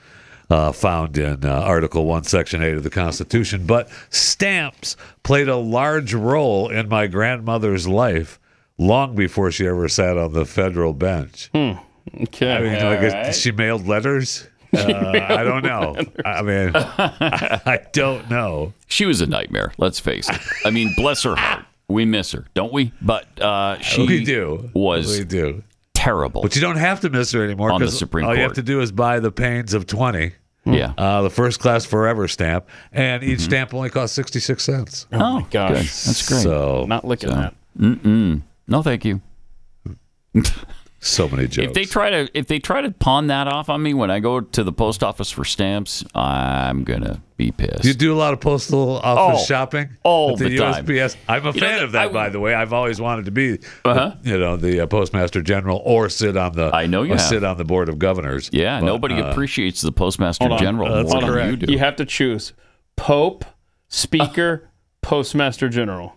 found in Article 1, Section 8 of the Constitution, but stamps played a large role in my grandmother's life long before she ever sat on the federal bench. Okay. I mean, she mailed letters? I don't know. I mean, I don't know. She was a nightmare, let's face it. I mean, bless her heart. We miss her, don't we? But we do. Was terrible. But you don't have to miss her anymore, because all you have to do is buy the Pains of 20. Yeah. The first class Forever stamp, and each stamp only costs 66 cents. Oh my gosh. Good. That's great. So not looking at that. No, thank you. So many jokes. If they try to pawn that off on me when I go to the post office for stamps, I'm gonna be pissed. You do a lot of postal office shopping all at the time. USPS. I'm a fan of that, by the way. I've always wanted to be, the Postmaster General or sit on the. I know you sit on the Board of Governors. Yeah, but, nobody appreciates the Postmaster General that's more than correct. you do. You have to choose Pope, Speaker, Postmaster General.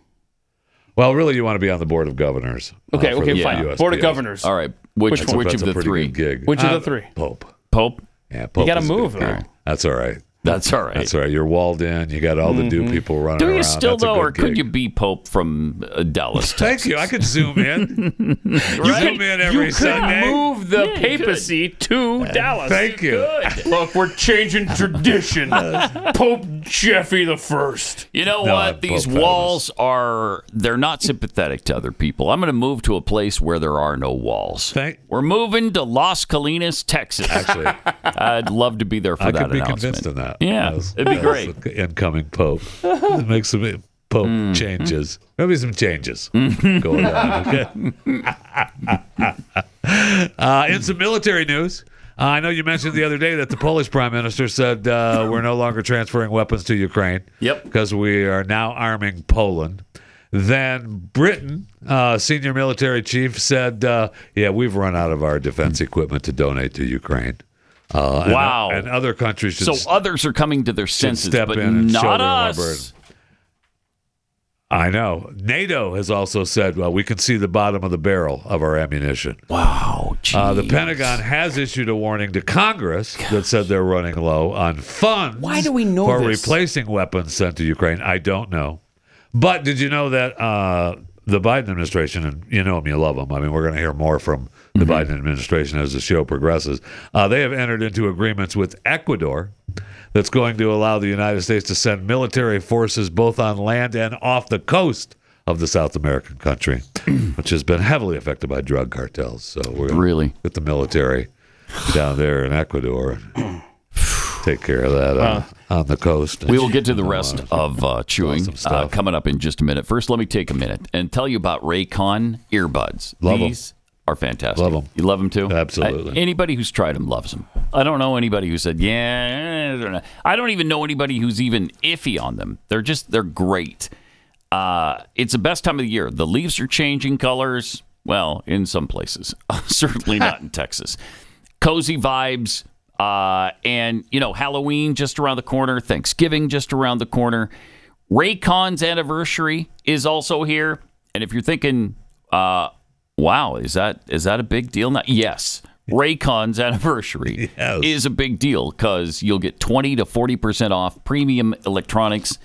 Well, really, you want to be on the Board of Governors. Okay, for the fine. USPS. Board of Governors. All right, which That's of a the pretty three? good gig. Which of the three? Pope. Pope. Yeah, Pope. You got to is a good move, gig. though. That's all right. That's all right. That's all right. You're walled in. You got all the new people running Do around. you still That's a though, good or could gig. you be Pope from Dallas, Texas? Thank you. I could zoom in. Zoom in every You could Sunday. move the papacy to Dallas. Thank you. Look, we're changing tradition. Pope Jeffy the First. You know No, what? I'm These Pope walls they're not sympathetic to other people. I'm going to move to a place where there are no walls. We're moving to Las Colinas, Texas. Actually, I'd love to be there for I that could be announcement. convinced of that. Yeah, it'd be great. The incoming Pope. Make some Pope changes. Maybe some changes going on. Okay. In some military news, I know you mentioned the other day that the Polish Prime Minister said we're no longer transferring weapons to Ukraine. Yep. Because we are now arming Poland. Then Britain, senior military chief, said, we've run out of our defense equipment to donate to Ukraine. Wow. And other countries should So others are coming to their senses, step but in and not shoulder our us. burden. I know. NATO has also said, well, we can see the bottom of the barrel of our ammunition. Wow. The Pentagon has issued a warning to Congress that said they're running low on funds. Why do we know for this? replacing weapons sent to Ukraine? I don't know. But did you know that the Biden administration, and you know them, you love them. I mean, we're going to hear more from the Biden administration as the show progresses. They have entered into agreements with Ecuador that's going to allow the United States to send military forces both on land and off the coast of the South American country, which has been heavily affected by drug cartels. So we're going to get the military down there in Ecuador and take care of that on the coast. We will get to the rest of chewing stuff. coming up in just a minute. First, let me take a minute and tell you about Raycon earbuds. Love 'em. These are fantastic. Love 'em. You love them too? Absolutely. Anybody who's tried them loves them. I don't know anybody who said, I don't even know anybody who's even iffy on them. They're great. It's the best time of the year. The leaves are changing colors. Well, in some places. Certainly not in Texas. Cozy vibes. And, Halloween just around the corner. Thanksgiving just around the corner. Raycon's anniversary is also here. And if you're thinking, wow, is that a big deal now? Yes. Raycon's anniversary is a big deal because you'll get 20 to 40% off premium electronics.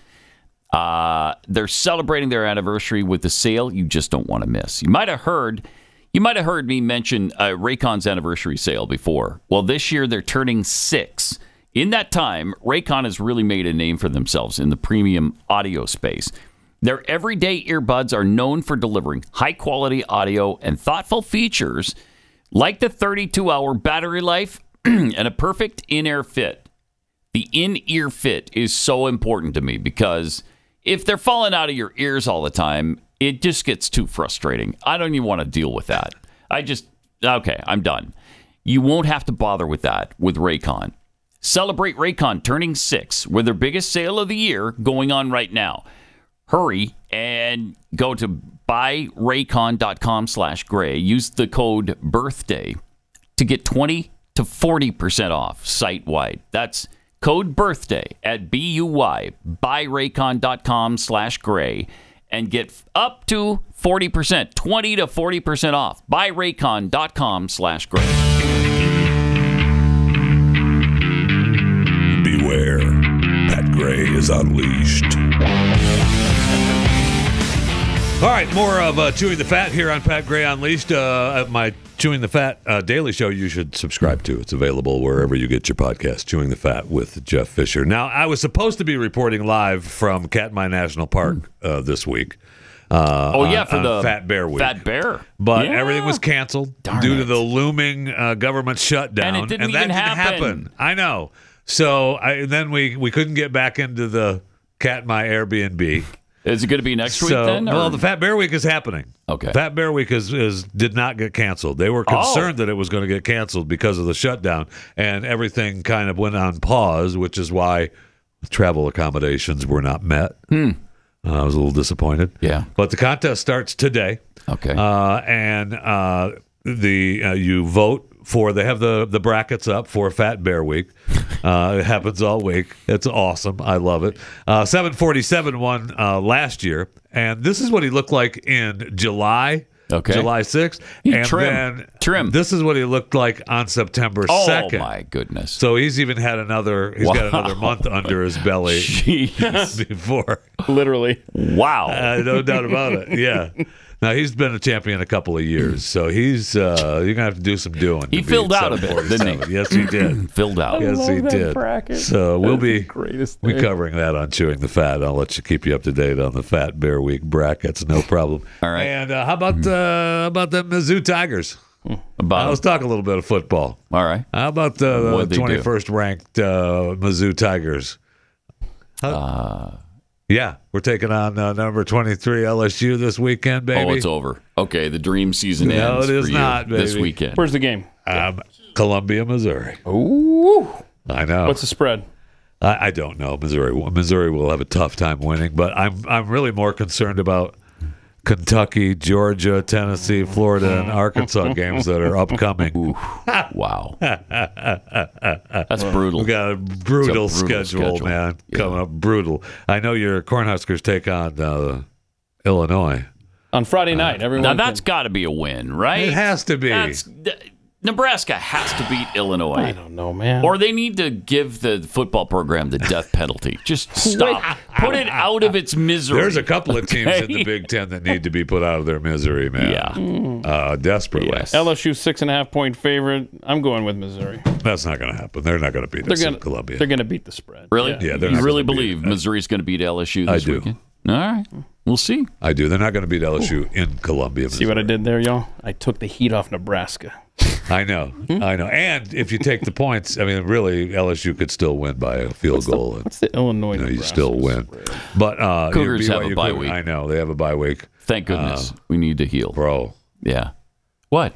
They're celebrating their anniversary with the sale you just don't want to miss. You might have heard me mention Raycon's anniversary sale before. Well, this year they're turning 6. In that time, Raycon has really made a name for themselves in the premium audio space. Their everyday earbuds are known for delivering high-quality audio and thoughtful features like the 32-hour battery life and a perfect in-ear fit. The in-ear fit is so important to me because if they're falling out of your ears all the time, it just gets too frustrating. I don't even want to deal with that. I'm done. You won't have to bother with that with Raycon. Celebrate Raycon turning 6 with their biggest sale of the year going on right now. Hurry and go to buyraycon.com/gray. Use the code BIRTHDAY to get 20 to 40% off site-wide. That's code BIRTHDAY at buyraycon.com/gray and get up to 40%, 20 to 40% off. Buyraycon.com/gray. Beware, Pat Gray is unleashed. All right, more of Chewing the Fat here on Pat Gray Unleashed. My Chewing the Fat daily show you should subscribe to. It's available wherever you get your podcast, Chewing the Fat with Jeff Fisher. Now, I was supposed to be reporting live from Katmai National Park this week. For the Fat Bear Week. Fat Bear. But everything was canceled due to the looming government shutdown. And it didn't that even didn't happen. I know. So then we couldn't get back into the Katmai Airbnb. Is it going to be next week then? Well, the Fat Bear Week is happening. Okay. Fat Bear Week did not get canceled. They were concerned that it was going to get canceled because of the shutdown, and everything kind of went on pause, which is why travel accommodations were not met. I was a little disappointed. Yeah. But the contest starts today. Okay. And you vote for, they have the brackets up for Fat Bear Week. It happens all week. It's awesome. I love it. 747 won last year, and this is what he looked like in July. Okay. July 6th. And trim. This is what he looked like on September 2nd. Oh, my goodness. So he's even had another month under his belly before. Literally. Wow. No doubt about it. Yeah. Now, he's been a champion a couple of years, so he's you're going to have to do some doing. He filled out a bit, didn't he? Yes, he did. Filled out. Yes, he did. Bracket. So we'll be thing. covering that on Chewing the Fat. I'll let you keep you up to date on the Fat Bear Week brackets, no problem. All right. And how about the Mizzou Tigers? Let's talk a little bit of football. All right. How about the 21st ranked Mizzou Tigers? Yeah, we're taking on number 23 LSU this weekend, baby. Oh, it's over. Okay, the dream season ends. No, it is for you not, baby. this weekend. Where's the game? Columbia, Missouri. Ooh. I know. What's the spread? I don't know. Missouri will have a tough time winning, but I'm really more concerned about Kentucky, Georgia, Tennessee, Florida, and Arkansas games that are upcoming. Wow. That's brutal. We got a brutal schedule, man, coming up. Brutal. I know your Cornhuskers take on Illinois. On Friday night. Now, that's got to be a win, right? It has to be. Nebraska has to beat Illinois. I don't know, man. Or they need to give the football program the death penalty. Just stop. Put it out of its misery. There's a couple of teams in the Big Ten that need to be put out of their misery, man. Yeah. Desperately. Yes. LSU 6.5-point favorite. I'm going with Missouri. That's not going to happen. They're not going to beat us in Columbia. They're going to beat the spread. Really? Yeah, you really believe Missouri's going to beat LSU this weekend? All right. We'll see. I do. They're not going to beat LSU in Columbia, Missouri. See what I did there, y'all? I took the heat off Nebraska. I know. I know. And if you take the points, I mean, really, LSU could still win by a field goal. What's the Illinois? You still win. But Cougars have a bye week. I know. They have a bye week. Thank goodness. We need to heal. Bro. Yeah. What?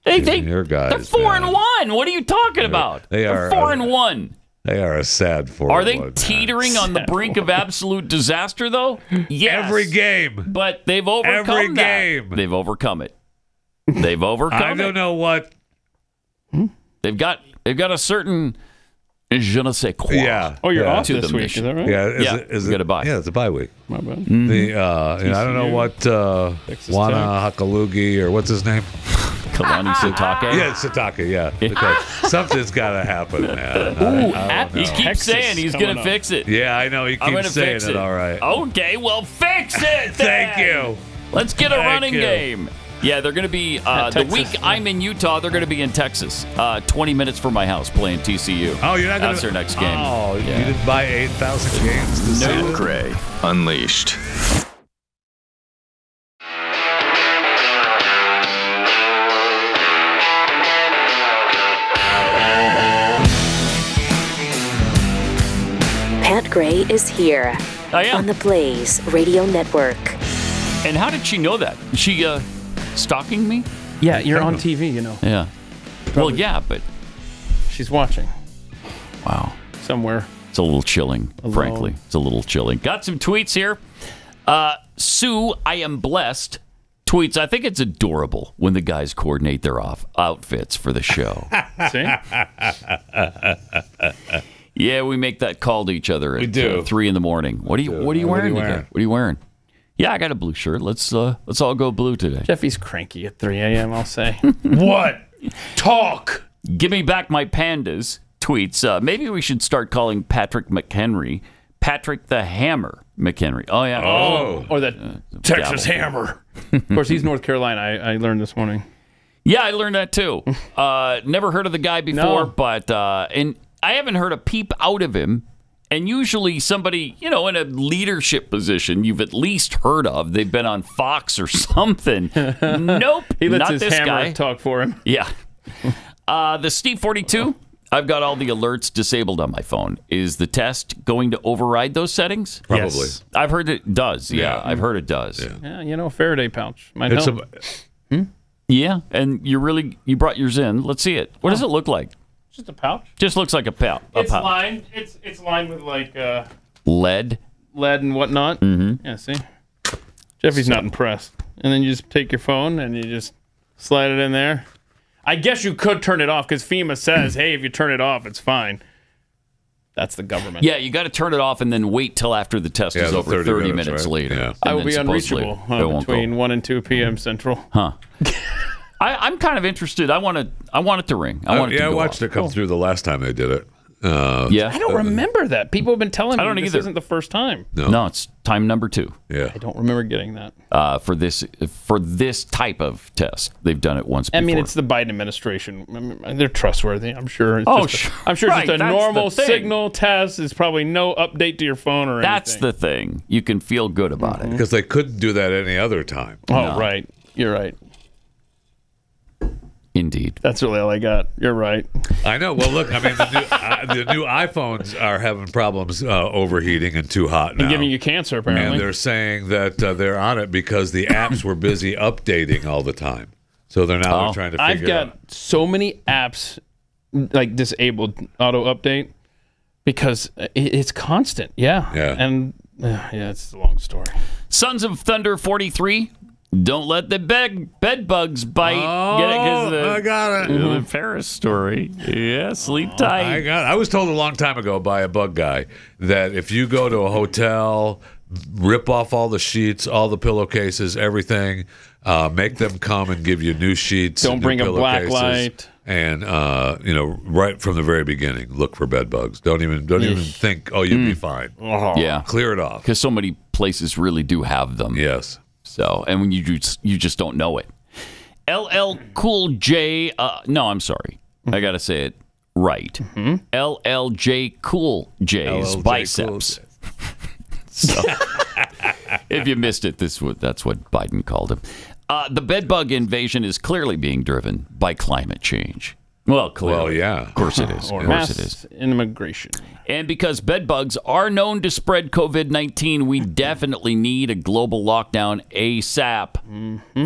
Your guys, they're 4-1. What are you talking about? They're 4-1. They are a sad 4-1. Are they teetering on the brink of absolute disaster, though? Yes. Every game. But they've overcome Every game. They've overcome it. They've overcome it. I don't know what. They've got a certain je ne sais quoi. Yeah. Oh, you're off to this the week, mission. is that right? Yeah. Is it a bye? Yeah, it's a bye week. My bad. I don't know what Wana Hakalugi or what's his name? Kalani Sitake? Yeah, Sitake, yeah. Okay. Something's got to happen, man. I don't know. He keeps saying he's going to fix it. Yeah, I know. He keeps saying it, all right. Okay, well, fix it then. Thank you. Let's get a running game. Yeah, they're going to be, the week I'm in Utah, they're going to be in Texas. 20 minutes from my house playing TCU. Oh, you're not going to? That's their next game. Oh, you didn't buy 8,000 games to see Pat Gray Unleashed. Pat Gray is here on the Blaze Radio Network. And how did she know that? Is she stalking me? Yeah, you're on TV, you know. Yeah. Well, yeah, but she's watching. Wow. Somewhere. It's a little chilling, frankly. It's a little chilling. Got some tweets here. Sue, I am blessed, tweets, I think it's adorable when the guys coordinate their outfits for the show. See? Yeah, we make that call to each other at 3 in the morning. What are you wearing today? What are you wearing? Yeah, I got a blue shirt. Let's all go blue today. Jeffy's cranky at 3 a.m., I'll say. What? Talk. Give me back my pandas. Tweets. Maybe we should start calling Patrick McHenry Patrick the Hammer McHenry. Oh, yeah. Oh. Or the Texas Hammer. Of course, he's North Carolina. I learned this morning. Yeah, I learned that too. Never heard of the guy before, but and I haven't heard a peep out of him. And usually somebody, in a leadership position you've at least heard of. They've been on Fox or something. Nope. He lets not his this hammer guy. talk for him. Yeah. The Steve 42. I've got all the alerts disabled on my phone. Is the test going to override those settings? Probably. Yes. I've heard it does. Yeah, I've heard it does. Yeah, a Faraday pouch might It's help. Yeah, and you brought yours in. Let's see it. What does it look like? Just a pouch. Just looks like a pouch. It's lined. It's lined with like lead and whatnot. Mm-hmm. Yeah, see, Jeffy's not impressed. And then you just take your phone and you just slide it in there. I guess you could turn it off because FEMA says, hey, if you turn it off, it's fine. That's the government. Yeah, you got to turn it off and then wait till after the test is over 30 minutes right? later. Yeah. I will be unreachable between 1 and 2 p.m. Central. Huh. I'm kind of interested. I want it to ring. I want it to I go watched off. it come through the last time they did it. Yeah. I don't remember that. People have been telling me this isn't the first time. No, it's time number 2. Yeah. I don't remember getting that. For this type of test. They've done it once before. I mean, it's the Biden administration. I mean, they're trustworthy. I'm sure. I'm sure right, it's just a that's normal the thing. signal test. It's probably no update to your phone or anything. That's the thing. You can feel good about it. Because they couldn't do that any other time. Oh, right. You're right. Indeed. That's really all I got. You're right. I know. Well, look, I mean, the new iPhones are having problems overheating and too hot now. And giving you cancer, apparently. And they're saying that they're on it because the apps were busy updating all the time. So they're trying to figure I've got so many apps like disabled auto update because it's constant. Yeah. Yeah. And it's a long story. Sons of Thunder 43. Don't let the bed bugs bite. Get it? 'Cause I got it. The Ferris story. Yeah, sleep tight. I was told a long time ago by a bug guy that if you go to a hotel, rip off all the sheets, all the pillowcases, everything, make them come and give you new sheets. Don't and bring new a black pillowcases. light. And right from the very beginning, look for bed bugs. Don't even think, you'll be fine. Yeah. Clear it off. Because so many places really do have them. Yes. So, and when you just don't know it. LL Cool J. No, I'm sorry. I got to say it right. LLJ Cool J's LLJ biceps. So, if you missed it, that's what Biden called him. The bedbug invasion is clearly being driven by climate change. Well, clearly. Well, yeah. Of course it is. Or Of course mass it is. immigration. And because bedbugs are known to spread COVID-19, we definitely need a global lockdown ASAP.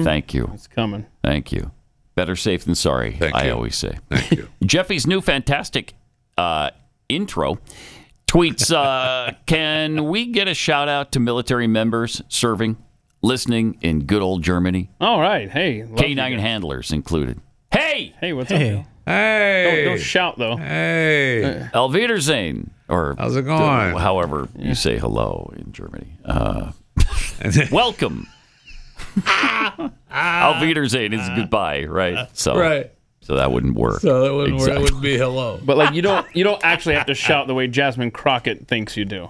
Thank you. It's coming. Thank you. Better safe than sorry, I always say. Thank you. Jeffy's new fantastic intro tweets, can we get a shout out to military members serving, listening in good old Germany? All right. Hey. K9 handlers included. Hey! Hey, what's up, Bill? Hey. Don't shout, though. Hey. Auf Wiedersehen. Or how's it going? However you say hello in Germany. Welcome. Auf Wiedersehen is goodbye, right? So, right. So that wouldn't work. So that wouldn't work. That wouldn't be hello. But like you don't actually have to shout the way Jasmine Crockett thinks you do.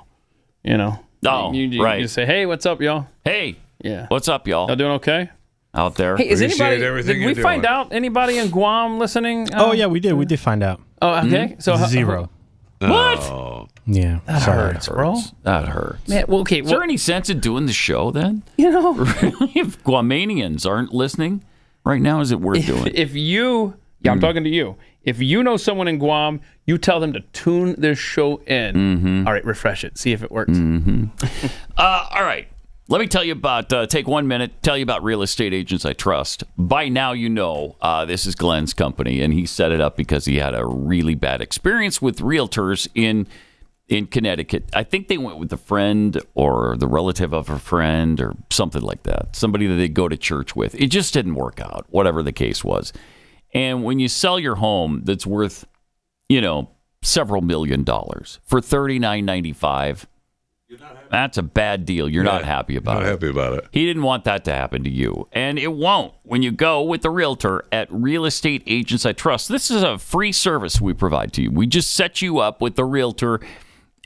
You know. Oh, you right. just say, "Hey, what's up, y'all?" Hey. Yeah. What's up, y'all? Y'all doing okay? Out there. Hey, is Appreciate anybody? everything Did we you're find doing. out anybody in Guam listening? Oh yeah, we did. We did find out. Oh, okay. So 0. What? Oh. Yeah. That sorry. hurts, bro. That hurts. Man, well, okay. Is there any sense in doing the show then? You know, Really? If Guamanians aren't listening right now, is it worth doing? if you, I'm talking to you. If you know someone in Guam, you tell them to tune this show in. All right, refresh it. See if it works. All right. Let me tell you about, take 1 minute, tell you about Real Estate Agents I Trust. By now, you know this is Glenn's company, and he set it up because he had a really bad experience with realtors in Connecticut. I think they went with a friend or the relative of a friend or something like that, somebody that they go to church with. It just didn't work out, whatever the case was. And when you sell your home that's worth, several $1 million for $39.95, that's a bad deal. You're not happy about it. Not happy about it. He didn't want that to happen to you. And it won't when you go with the realtor at Real Estate Agents I Trust. This is a free service we provide to you. We just set you up with the realtor,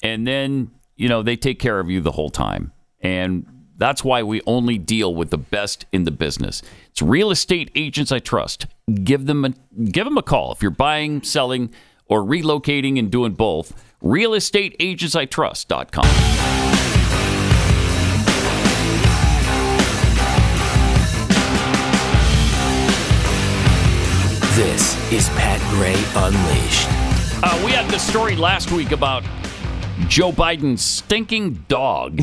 and then, they take care of you the whole time. And that's why we only deal with the best in the business. It's Real Estate Agents I Trust. Give them a call if you're buying, selling, or relocating and doing both. realestateagentsitrust.com. This is Pat Gray Unleashed. We had this story last week about Joe Biden's stinking dog,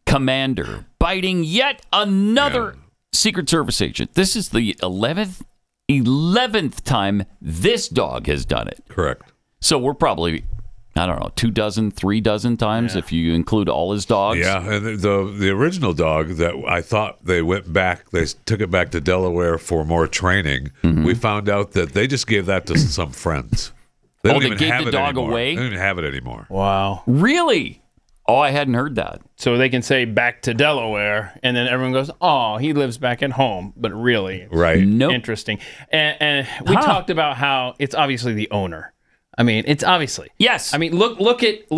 Commander, biting yet another Secret Service agent. This is the 11th time this dog has done it. Correct. So we're probably, I don't know, 2 dozen, 3 dozen times if you include all his dogs. Yeah, and the original dog that I thought they went back, they took it back to Delaware for more training. We found out that they just gave that to some friends. They don't even gave have the it dog anymore. away? They don't even have it anymore. Wow. Really? Oh, I hadn't heard that. So they can say back to Delaware, and then everyone goes, oh, he lives back at home. But really, right? Interesting. And we talked about how it's obviously the owner. I mean, it's obviously. Yes. I mean, look at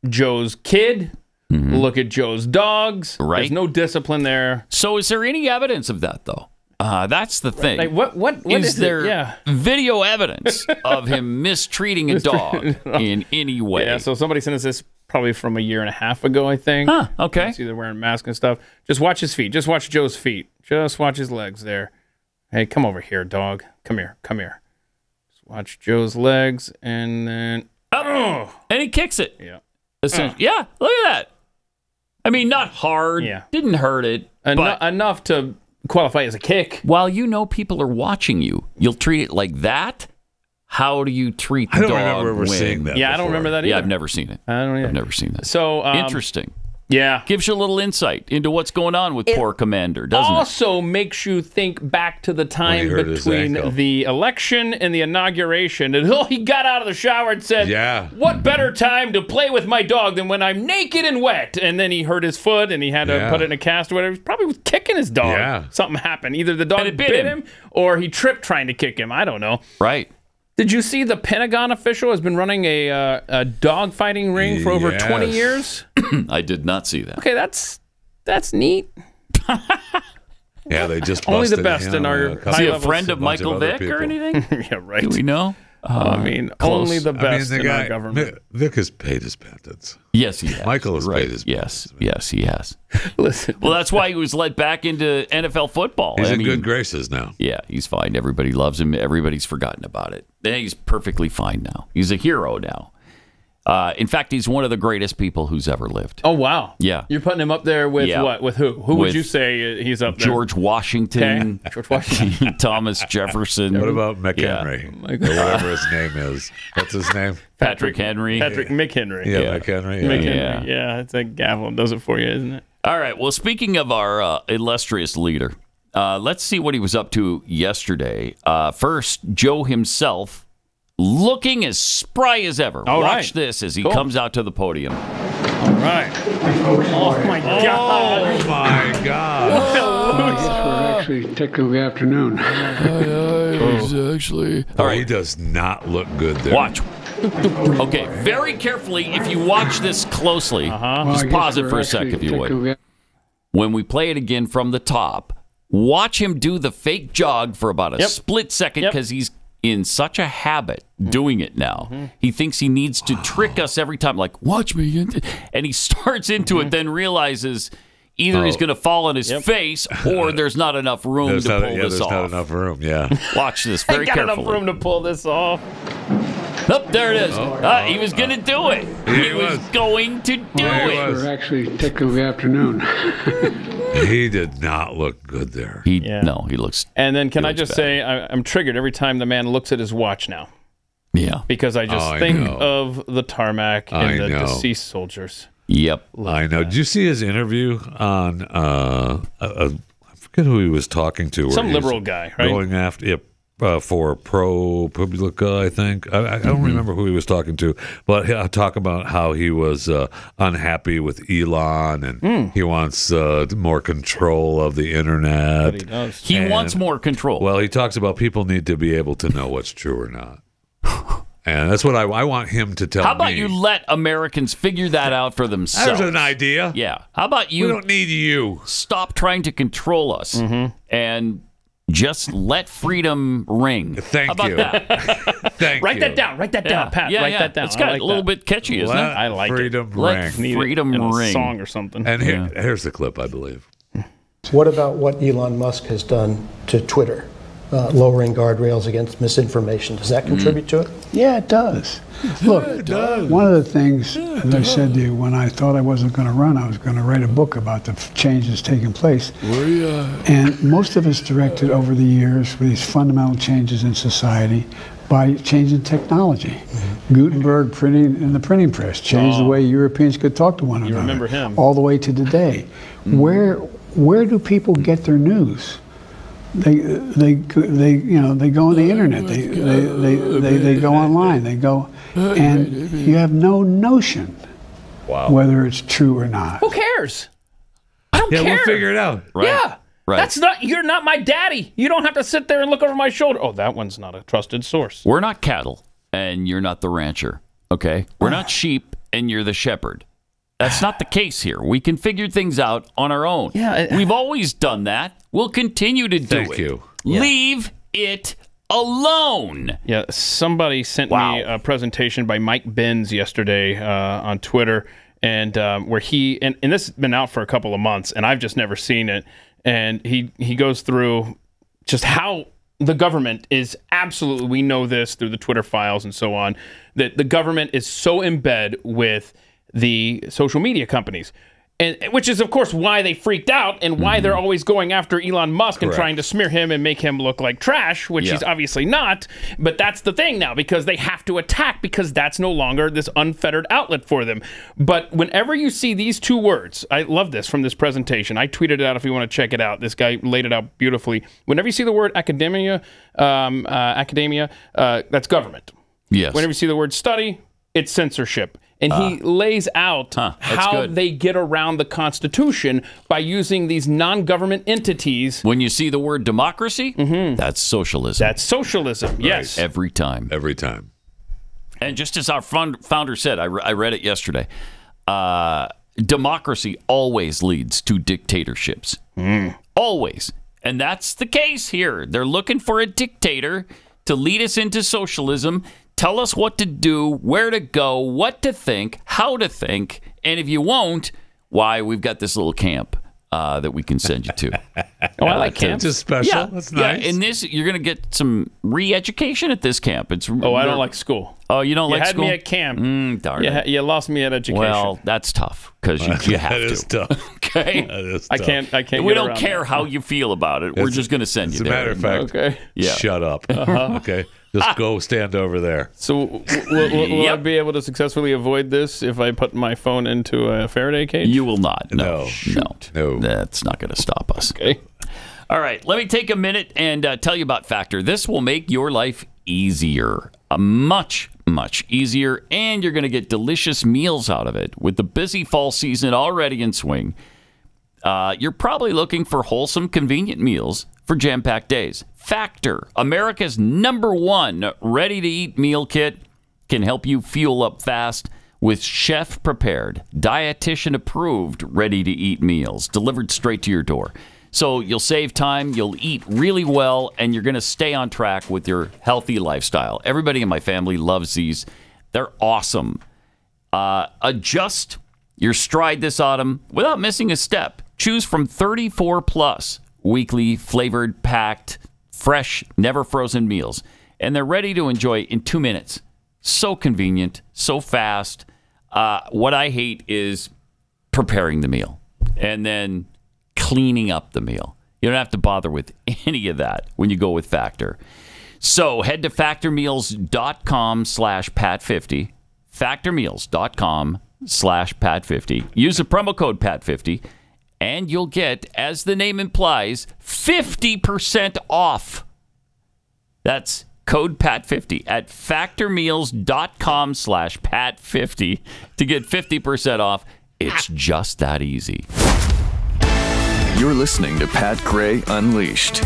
Joe's kid. Look at Joe's dogs. Right. There's no discipline there. So is there any evidence of that, though? That's the thing. Like, what is there video evidence of him mistreating a dog in any way? Yeah, so somebody sent us this probably from a year and a half ago, I think. Huh, okay. See, they're wearing masks and stuff. Just watch his feet. Just watch Joe's feet. Just watch his legs there. Hey, come over here, dog. Come here. Just watch Joe's legs, and then... and he kicks it. Yeah. Yeah, look at that. I mean, not hard. Yeah. Didn't hurt it. But enough to qualify as a kick. While you know people are watching you, you'll treat it like that? How do you treat the dog? I don't remember ever seeing that. Yeah, I don't remember that either. Yeah, I've never seen it. I don't either. I've never seen that. So interesting. Yeah. Gives you a little insight into what's going on with poor Commander, doesn't it? Also makes you think back to the time between the election and the inauguration. And he got out of the shower and said, what better time to play with my dog than when I'm naked and wet? And then he hurt his foot and he had to put it in a cast or whatever. He probably was kicking his dog. Yeah. Something happened. Either the dog bit him or he tripped trying to kick him. I don't know. Right. Did you see the Pentagon official has been running a dog fighting ring for over 20 years? I did not see that. Okay, that's neat. Yeah, they just only the busted best him, in our. Is he a friend of Michael Vick or anything? Yeah, right. Do we know? I mean, close. only the best I mean, in our government. Vic has paid his penance. Yes, he has. Michael has paid his penance. Yes, he has. Listen. Well, that's why he was let back into NFL football. He's in good graces now. Yeah, he's fine. Everybody loves him. Everybody's forgotten about it. He's perfectly fine now. He's a hero now. In fact, he's one of the greatest people who's ever lived. Oh, wow. Yeah. You're putting him up there with what? With who? Who would With you say he's up there? George Washington. Okay. George Washington. Thomas Jefferson. What about McHenry? Or whatever his name is. What's his name? Patrick Henry. Patrick McHenry. Yeah, McHenry. McHenry. Yeah, it's a gavel. Does it for you, isn't it? All right. Well, speaking of our illustrious leader, let's see what he was up to yesterday. First, Joe himself, looking as spry as ever. Watch this as he comes out to the podium. All right. Oh, my God. Oh, my God. I guess we're actually technically afternoon. All right. He does not look good there. Watch. Okay, very carefully, if you watch this closely, just pause it for a sec, if you would. When we play it again from the top, watch him do the fake jog for about a split second because he's in such a habit doing it now. He thinks he needs to trick us every time, like, watch me. And he starts into it, then realizes either he's going to fall on his face or there's not enough room to pull this off. There's not enough room, Watch this very carefully. Got enough room to pull this off. Oh, there it is. He was going to do it. He was going to do it. We're actually technically afternoon. He did not look good there. No, he looks. And then can I just say, I'm triggered every time the man looks at his watch now. Yeah. Because I just think of the tarmac and the deceased soldiers. Yep. I know. Did you see his interview on, I forget who he was talking to. Some liberal guy, right? Going after, for ProPublica, I think. I don't remember who he was talking to, but he'll talk about how he was unhappy with Elon and he wants more control of the internet. But he does. He wants more control. Well, he talks about people need to be able to know what's true or not. And that's what I want him to tell me. How about you let Americans figure that out for themselves? There's an idea. Yeah. How about you? We don't need you. Stop trying to control us and just let freedom ring. Thank How about you. that? Write that down. Write that down, Pat. Write that down. It's got a little bit catchy, isn't it? I like freedom it. ring. Let freedom ring. A song or something. And here's the clip, I believe. What about what Elon Musk has done to Twitter? lowering guardrails against misinformation. Does that contribute to it? Yeah, it does. Look, one of the things, as I said to you, when I thought I wasn't going to run, I was going to write a book about the changes taking place. And most of it's directed over the years with these fundamental changes in society by changing technology. Gutenberg printing in the printing press changed the way Europeans could talk to one another. You remember him. All the way to today. Where do people get their news? They go on the internet. They go online. They go, and you have no notion whether it's true or not. Who cares? I don't care. Yeah, we'll figure it out. Right. Yeah. Right. You're not my daddy. You don't have to sit there and look over my shoulder. Oh, that one's not a trusted source. We're not cattle, and you're not the rancher, okay? We're not sheep, and you're the shepherd. That's not the case here. We can figure things out on our own. Yeah, we've always done that. We'll continue to do it. Thank you. Leave it alone. Yeah, somebody sent me a presentation by Mike Benz yesterday on Twitter, and where he and this has been out for a couple of months, and I've just never seen it. And he goes through just how the government is absolutely, we know this through the Twitter files and so on, that the government is so in bed with the social media companies. And which is, of course, why they freaked out and why they're always going after Elon Musk and trying to smear him and make him look like trash, which he's obviously not. But that's the thing now, because they have to attack, because that's no longer this unfettered outlet for them. But whenever you see these two words, I love this from this presentation. I tweeted it out if you want to check it out. This guy laid it out beautifully. Whenever you see the word academia, that's government. Yes. Whenever you see the word study, it's censorship. And he lays out how they get around the Constitution by using these non-government entities. When you see the word democracy, that's socialism. That's socialism, yes. Every time. Every time. And just as our founder said, I read it yesterday, democracy always leads to dictatorships. Always. And that's the case here. They're looking for a dictator to lead us into socialism. Tell us what to do, where to go, what to think, how to think, and if you won't, why, we've got this little camp that we can send you to. Oh, I like camps. It's special. Yeah, That's nice. Yeah, in this, you're going to get some re-education at this camp. I don't like school. Oh, you don't like school? You had me at camp. Darn it. You lost me at education. Well, that's tough, because you have to. That is tough. Okay? That is I tough. can't. We get don't around care that. how you feel about it. We're just going to send you As a there. matter of fact, Okay. Yeah. shut up. Okay? Just go stand over there. So will I be able to successfully avoid this if I put my phone into a Faraday cage? You will not. No. No. That's not going to stop us. Okay. All right. Let me take a minute and tell you about Factor. This will make your life easier. Much, much easier. And you're going to get delicious meals out of it. With the busy fall season already in swing, you're probably looking for wholesome, convenient meals for jam-packed days. Factor, America's #1 ready-to-eat meal kit, can help you fuel up fast with chef-prepared, dietitian-approved ready-to-eat meals delivered straight to your door. So you'll save time, you'll eat really well, and you're going to stay on track with your healthy lifestyle. Everybody in my family loves these. They're awesome. Adjust your stride this autumn without missing a step. Choose from 34+ weekly flavored, packed, fresh, never frozen meals. And they're ready to enjoy in 2 minutes. So convenient, so fast. What I hate is preparing the meal and then cleaning up the meal. You don't have to bother with any of that when you go with Factor. So head to factormeals.com/Pat50. Factormeals.com/Pat50. Use the promo code Pat50. And you'll get, as the name implies, 50% off. That's code PAT50 at factormeals.com/PAT50 to get 50% off. It's just that easy. You're listening to Pat Gray Unleashed.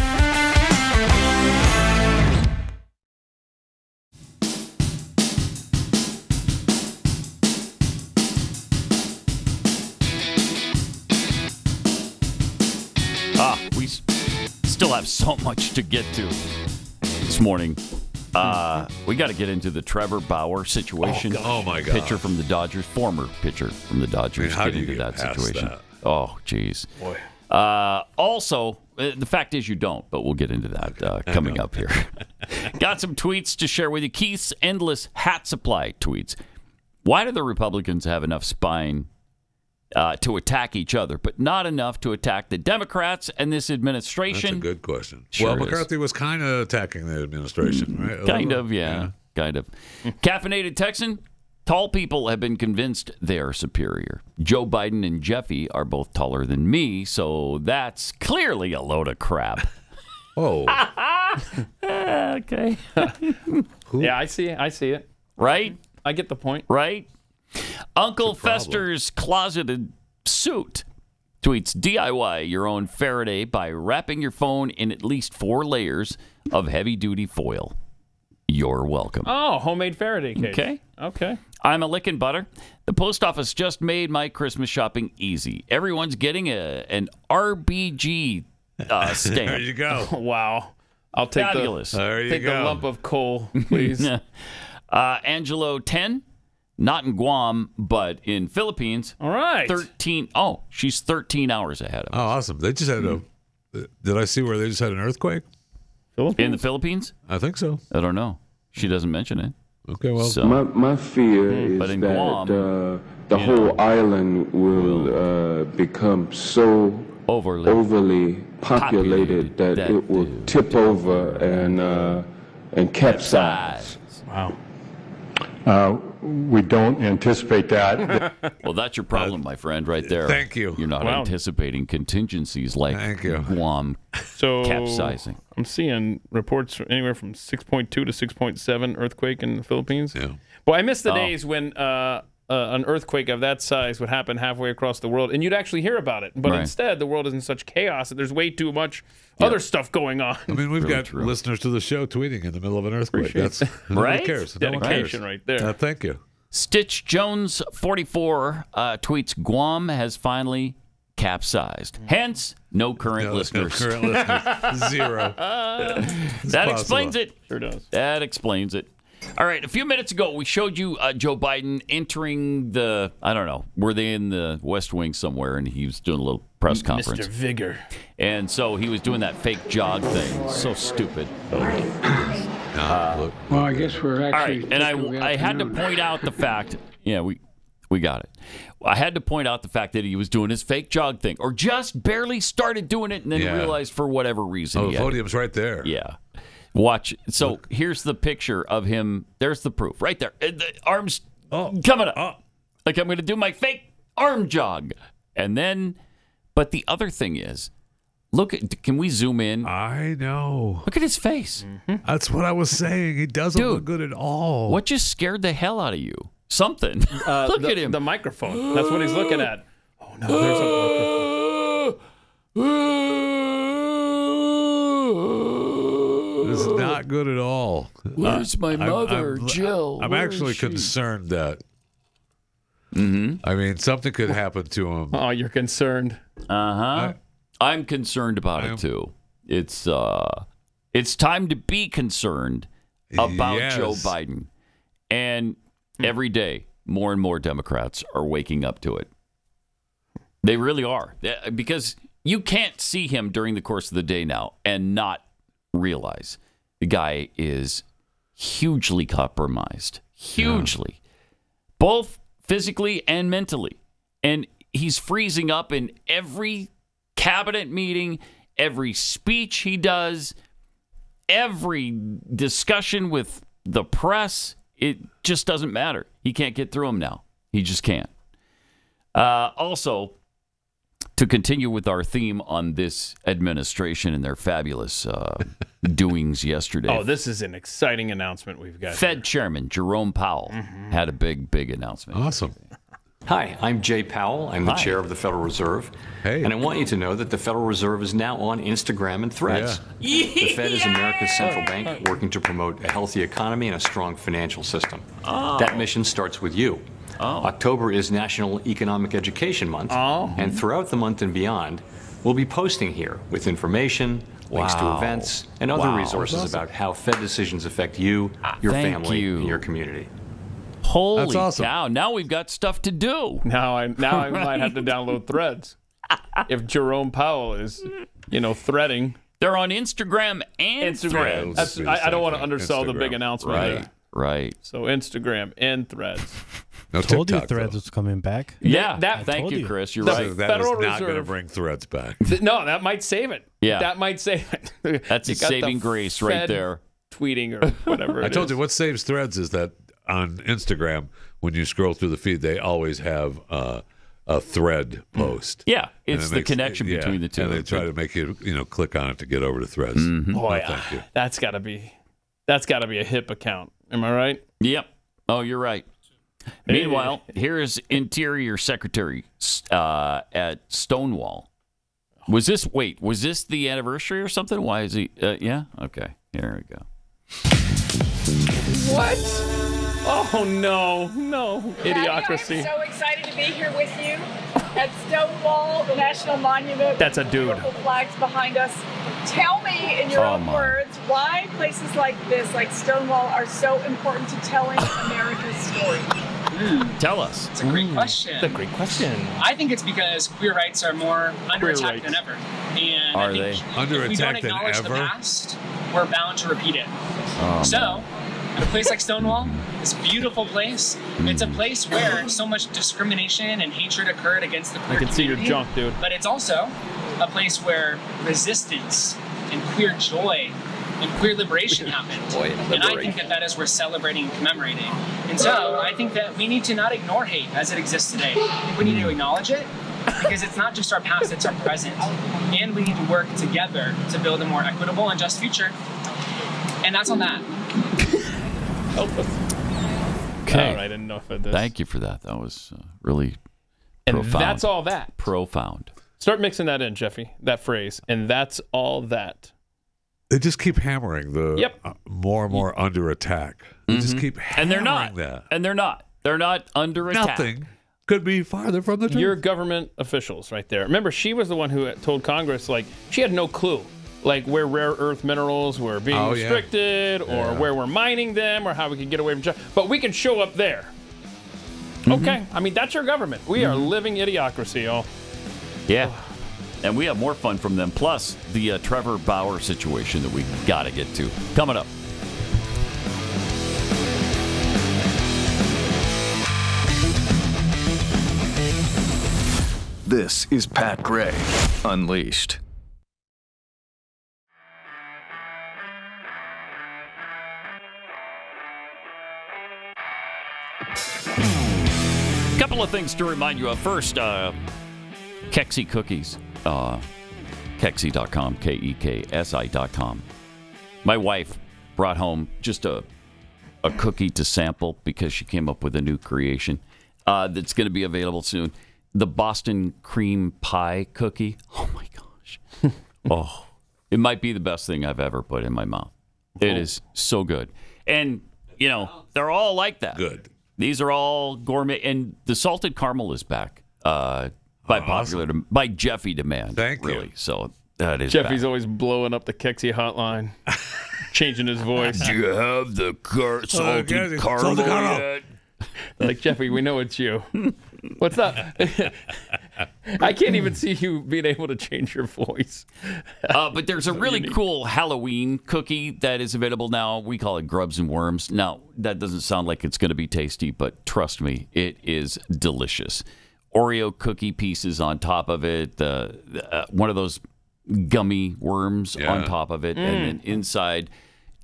We still have so much to get to this morning. We got to get into the Trevor Bauer situation. Oh my God. Pitcher from the Dodgers, former pitcher from the Dodgers. I mean, how get do you into get that past situation. that? Oh, geez. Boy. Also, the fact is you don't, but we'll get into that coming up here. Got some tweets to share with you. Keith's endless hat supply tweets. Why do the Republicans have enough spine to attack each other, but not enough to attack the Democrats and this administration? That's a good question. Sure well, McCarthy was kind of attacking the administration, right? Kind of, yeah. Kind of. Caffeinated Texan. Tall people have been convinced they are superior. Joe Biden and Jeffy are both taller than me, so that's clearly a load of crap. Oh. Okay. Yeah, I see it. Right? I get the point. Right? Uncle Fester's closeted suit tweets, DIY your own Faraday by wrapping your phone in at least 4 layers of heavy-duty foil. You're welcome. Oh, homemade Faraday cage. Okay. I'm a lickin' butter. The post office just made my Christmas shopping easy. Everyone's getting an RBG stamp. There you go. Wow. I'll take Fabulous. the lump of coal, please. Angelo 10, not in Guam, but in Philippines. All right. 13. Oh, she's 13 hours ahead of us. Oh, awesome. They just had did I see where they just had an earthquake? In the Philippines? I think so. I don't know. She doesn't mention it. Okay, well. So, my fear is but in that Guam, the whole island will become so overly populated that it will tip over and capsize. Wow. We don't anticipate that. Well, that's your problem, my friend, right there. Thank you. You're not anticipating contingencies like Guam capsizing. I'm seeing reports anywhere from 6.2 to 6.7 earthquake in the Philippines. Yeah. Well, I miss the days when an earthquake of that size would happen halfway across the world, and you'd actually hear about it. But instead, the world is in such chaos that there's way too much other stuff going on. I mean, we've got listeners to the show tweeting in the middle of an earthquake. That's right. Who cares? Dedication right there. Thank you. Stitch Jones 44 tweets, Guam has finally capsized. Hence, no current listeners. No current listeners. Zero. That explains it. Sure does. That explains it. All right, a few minutes ago, we showed you Joe Biden entering the, I don't know, were they in the West Wing somewhere, and he was doing a little press conference. Mr. Vigor. And so he was doing that fake jog thing. So stupid. Well, I guess we're actually... All right, and I had to point out the fact, we got it. I had to point out the fact that he was doing his fake jog thing, or just barely started doing it and then realized for whatever reason. The podium's right there. Yeah. Watch. So here's the picture of him. There's the proof right there. The arms coming up. Like I'm going to do my fake arm jog. And then, but the other thing is, can we zoom in? I know. Look at his face. Mm-hmm. That's what I was saying. He doesn't look good at all. What just scared the hell out of you? Something. Look at him. The microphone. That's what he's looking at. Oh, no. There's a microphone. It's not good at all. Where's my mother, Jill? I'm actually concerned that. I mean, something could happen to him. Oh, you're concerned. I'm concerned about it too. It's time to be concerned about Joe Biden, and every day more and more Democrats are waking up to it. They really are, because you can't see him during the course of the day now and not realize the guy is hugely compromised, both physically and mentally, and he's freezing up in every cabinet meeting, every speech he does, every discussion with the press. It just doesn't matter. He can't get through them now. He just can't. Also, to continue with our theme on this administration and their fabulous doings yesterday. Oh, this is an exciting announcement we've got. Fed Chairman Jerome Powell had a big announcement. Awesome. Hi, I'm Jay Powell. I'm the chair of the Federal Reserve. Hey. And I want you to know that the Federal Reserve is now on Instagram and Threads. The Fed is America's central bank working to promote a healthy economy and a strong financial system. That mission starts with you. October is National Economic Education Month. And throughout the month and beyond, we'll be posting here with information, links to events, and other resources about how Fed decisions affect you, your family, and your community. Holy cow, now we've got stuff to do. Now I might have to download Threads. if Jerome Powell is, threading. They're on Instagram and Threads. I don't want to undersell the big announcement. Right. So Instagram and Threads. No told TikTok, you Threads was coming back. Yeah, That- thank you, Chris. You're The right. That Federal is not going to Reserve- bring Threads back. No, that might save it. Yeah. That might save it. That's You a got the saving grace right Fed there. Tweeting or whatever. I told you what saves Threads is that on Instagram, when you scroll through the feed, they always have a thread post. Yeah, And it's it the makes- connection yeah, between the two. And they try to make you, click on it to get over to Threads. Boy, thank you. that's got to be a hip account. Am I right? Yep. Oh, you're right. Meanwhile, here's Interior Secretary at Stonewall. Was this the anniversary or something? Why is he? Yeah. Okay. Here we go. What? Oh no, idiocracy. I'm so excited to be here with you at Stonewall, the National Monument. That's a dude. Beautiful flags behind us. Tell me in your own words why places like this, like Stonewall, are so important to telling America's story. Tell us. It's a great question. It's a great question. I think it's because queer rights are more under attack rights. than ever. And Are I think they? Under if we don't attack than acknowledge the ever? past, we're bound to repeat it. Oh, So, at a place like Stonewall, this beautiful place, it's a place where so much discrimination and hatred occurred against the queer I can see your community, junk, dude. But it's also a place where resistance and queer joy and queer liberation happened. And I think that is worth celebrating and commemorating. And so I think that we need to not ignore hate as it exists today. I think we need to acknowledge it because it's not just our past, it's our present. And we need to work together to build a more equitable and just future. And that's on that. Help us. Okay. All right, enough of this. Thank you for that. That was really And profound. that's all that. Profound. Start mixing that in, Jeffy. That phrase. And that's all that. They just keep hammering the more and more under attack. They just keep hammering And they're not. that. And they're not. They're not under attack. Nothing could be farther from the truth. Your government officials right there. Remember, she was the one who told Congress, she had no clue, where rare earth minerals were being restricted or where we're mining them or how we could get away from China. But we can show up there. Okay. I mean, that's your government. We are living idiocracy, y'all. Yeah. And we have more fun from them. Plus, the Trevor Bauer situation that we got to get to. Coming up. This is Pat Gray Unleashed. Couple of things to remind you of. First, Kexi Cookies. Kexi.com, Keksi.com. My wife brought home just a cookie to sample because she came up with a new creation that's going to be available soon. The Boston cream pie cookie. Oh, my gosh. Oh, it might be the best thing I've ever put in my mouth. It is so good. And, they're all like that. Good. These are all gourmet. And the salted caramel is back by by Jeffy demand. Thank you. Really. So that is Jeffy's back. always blowing up the Kexi hotline, changing his voice. Do you have the salted caramel yet? Like, Jeffy, we know it's you. What's up? I can't even see you being able to change your voice. But there's a really cool Halloween cookie that is available now. We call it Grubs and Worms. Now, that doesn't sound like it's going to be tasty, but trust me, it is delicious. Oreo cookie pieces on top of it, one of those gummy worms on top of it, and then inside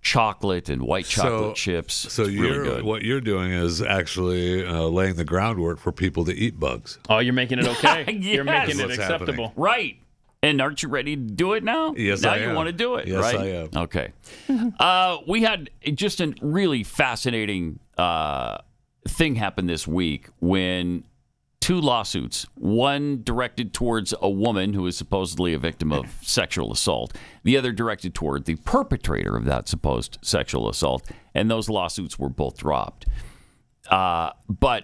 chocolate and white chocolate chips. So it's really good. What you're doing is actually laying the groundwork for people to eat bugs. Oh, you're making it okay. Yes. You're making it What's acceptable. happening. Right. And aren't you ready to do it now? Yes, now I you am. want to do it, Yes, right? I am. Okay. We had just a really fascinating thing happen this week when two lawsuits, one directed towards a woman who is supposedly a victim of sexual assault, the other directed toward the perpetrator of that supposed sexual assault, and those lawsuits were both dropped. But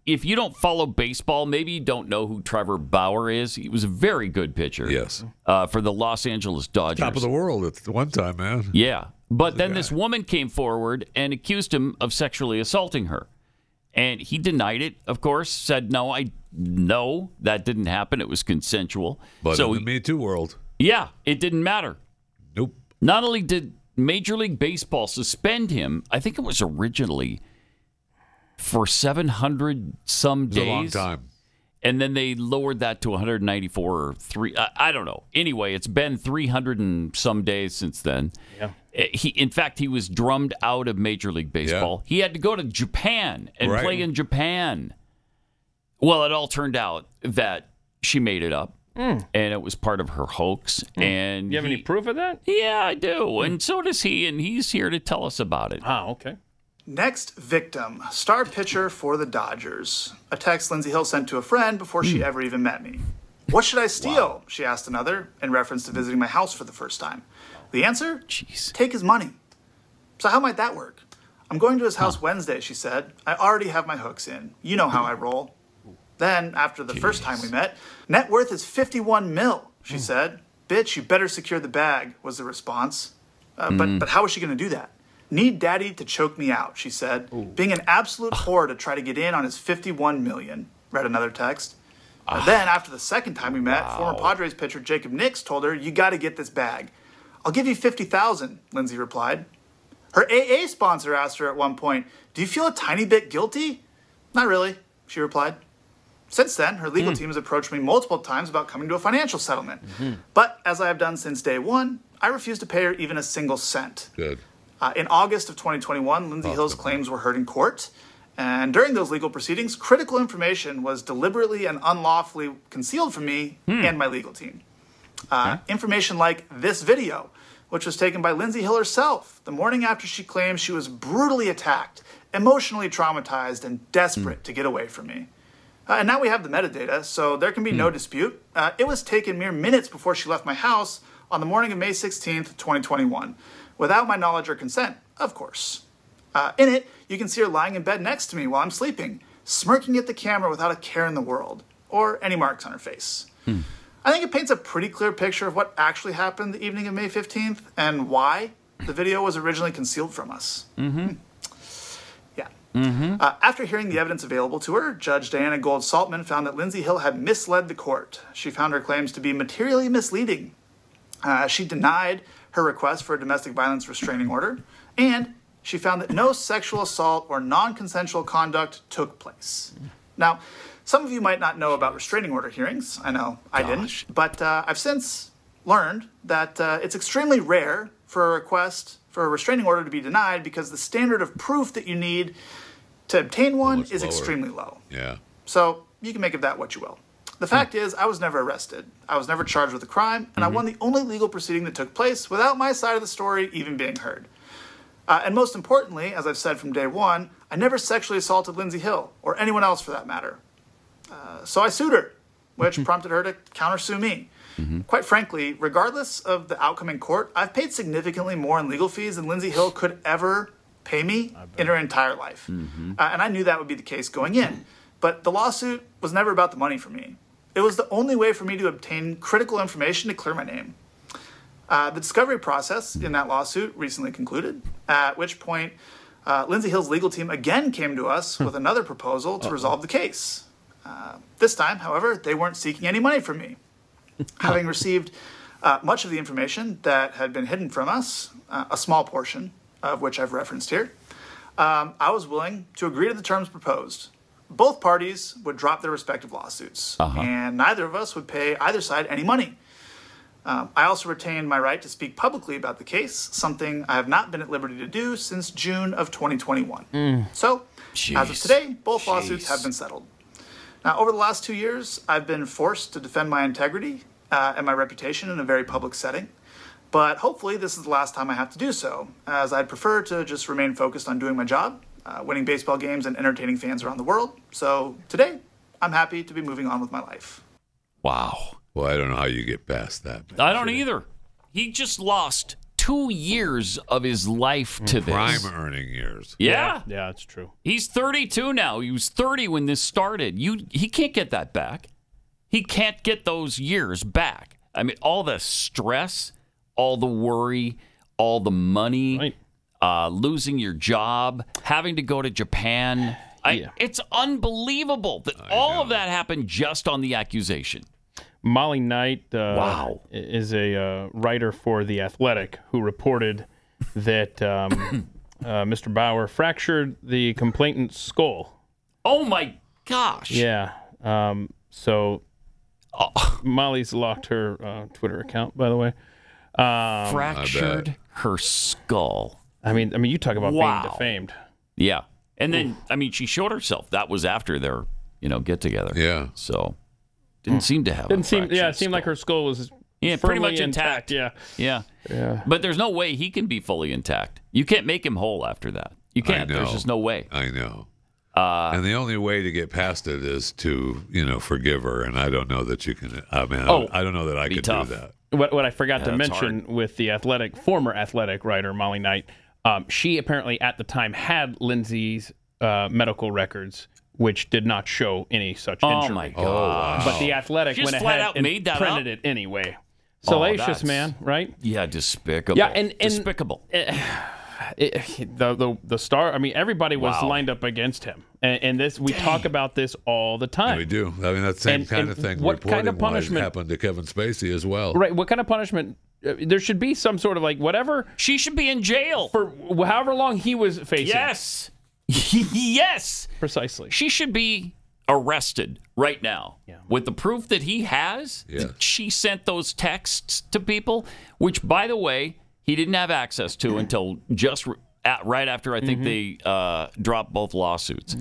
if you don't follow baseball, maybe you don't know who Trevor Bauer is. He was a very good pitcher. Yes. For the Los Angeles Dodgers. Top of the world at one time, man. Yeah. But then this woman came forward and accused him of sexually assaulting her. And he denied it, of course, said, no, that didn't happen. It was consensual. But in the Me Too world. Yeah, it didn't matter. Nope. Not only did Major League Baseball suspend him, I think it was originally for 700 some days. A long time. And then they lowered that to 194 or 3. I don't know. Anyway, it's been 300 and some days since then. Yeah. In fact, he was drummed out of Major League Baseball. Yeah. He had to go to Japan and play in Japan. Well, it all turned out that she made it up, and it was part of her hoax. And you have any proof of that? Yeah, I do. And so does he, and he's here to tell us about it. Ah, okay. Next victim, star pitcher for the Dodgers. A text Lindsey Hill sent to a friend before she ever even met me. What should I steal? She asked another, in reference to visiting my house for the first time. The answer? Take his money. So how might that work? I'm going to his house Wednesday, she said. I already have my hooks in. You know how I roll. Then, after the first time we met, net worth is $51 million, she said. Bitch, you better secure the bag, was the response. But how is she going to do that? Need daddy to choke me out, she said. Being an absolute whore to try to get in on his $51 million, read another text. Then, after the second time we met, former Padres pitcher Jacob Nix told her, you got to get this bag. I'll give you $50,000, Lindsay replied. Her AA sponsor asked her at one point, do you feel a tiny bit guilty? Not really, she replied. Since then, her legal team has approached me multiple times about coming to a financial settlement. But as I have done since day one, I refuse to pay her even a single cent. Good. In August of 2021, Lindsey Hill's claims were heard in court. And during those legal proceedings, critical information was deliberately and unlawfully concealed from me and my legal team. Information like this video, which was taken by Lindsey Hill herself the morning after she claims she was brutally attacked, emotionally traumatized, and desperate to get away from me. And now we have the metadata, so there can be no dispute. It was taken mere minutes before she left my house on the morning of May 16th, 2021, without my knowledge or consent, of course. In it, you can see her lying in bed next to me while I'm sleeping, smirking at the camera without a care in the world, or any marks on her face. I think it paints a pretty clear picture of what actually happened the evening of May 15th and why the video was originally concealed from us. After hearing the evidence available to her, Judge Diana Gold-Saltman found that Lindsey Hill had misled the court. She found her claims to be materially misleading. She denied her request for a domestic violence restraining order, and she found that no sexual assault or non-consensual conduct took place. Now, some of you might not know about restraining order hearings. I know I didn't. But I've since learned that it's extremely rare for a request for a restraining order to be denied because the standard of proof that you need to obtain one is extremely low. Yeah. So you can make of that what you will. The fact is, I was never arrested. I was never charged with a crime, and I won the only legal proceeding that took place without my side of the story even being heard. And most importantly, as I've said from day one, I never sexually assaulted Lindsey Hill, or anyone else for that matter. So I sued her, which prompted her to countersue me. Quite frankly, regardless of the outcome in court, I've paid significantly more in legal fees than Lindsey Hill could ever pay me in her entire life. And I knew that would be the case going in. But the lawsuit was never about the money for me. It was the only way for me to obtain critical information to clear my name. The discovery process in that lawsuit recently concluded, at which point Lindsey Hill's legal team again came to us with another proposal to resolve the case. This time, however, they weren't seeking any money from me. Having received much of the information that had been hidden from us, a small portion of which I've referenced here, I was willing to agree to the terms proposed. Both parties would drop their respective lawsuits, and neither of us would pay either side any money. I also retained my right to speak publicly about the case, something I have not been at liberty to do since June of 2021. So, as of today, both lawsuits have been settled. Now, over the last 2 years, I've been forced to defend my integrity and my reputation in a very public setting. But hopefully this is the last time I have to do so, as I'd prefer to just remain focused on doing my job, winning baseball games and entertaining fans around the world. So today, I'm happy to be moving on with my life. Wow. Well, I don't know how you get past that. I don't either. He just lost 2 years of his life to this. Prime earning years. Yeah. Yeah, it's true. He's 32 now. He was 30 when this started. He can't get that back. He can't get those years back. I mean, all the stress, all the worry, all the money, losing your job, having to go to Japan. It's unbelievable that all of that happened just on the accusation. Molly Knight is a writer for The Athletic who reported that Mr. Bauer fractured the complainant's skull. Oh, my gosh. Yeah. Molly's locked her Twitter account, by the way. Fractured her skull. I mean, you talk about being defamed. Yeah. And then, she showed herself. That was after their, get together. Yeah. So, didn't seem to have it seemed like her skull was pretty much intact. Yeah. But there's no way he can be fully intact. You can't make him whole after that. You can't. There's just no way. I know. And the only way to get past it is to, forgive her. And I don't know that you can. I don't know that I could do that. What I forgot to mention with the former Athletic writer Molly Knight, she apparently at the time had Lindsay's medical records, which did not show any such injury. Oh my God! But the Athletic went ahead and printed it anyway. Salacious, man, right? Yeah, despicable. Yeah, and despicable. The star. Everybody was lined up against him, and this we talk about this all the time. We do. That same kind of thing. What kind of punishment happened to Kevin Spacey as well? Right. What kind of punishment? There should be some sort of whatever. She should be in jail for however long he was facing. Yes. Yes. Precisely. She should be arrested right now with the proof that he has. That she sent those texts to people, which, by the way, he didn't have access to until just right after I think they dropped both lawsuits.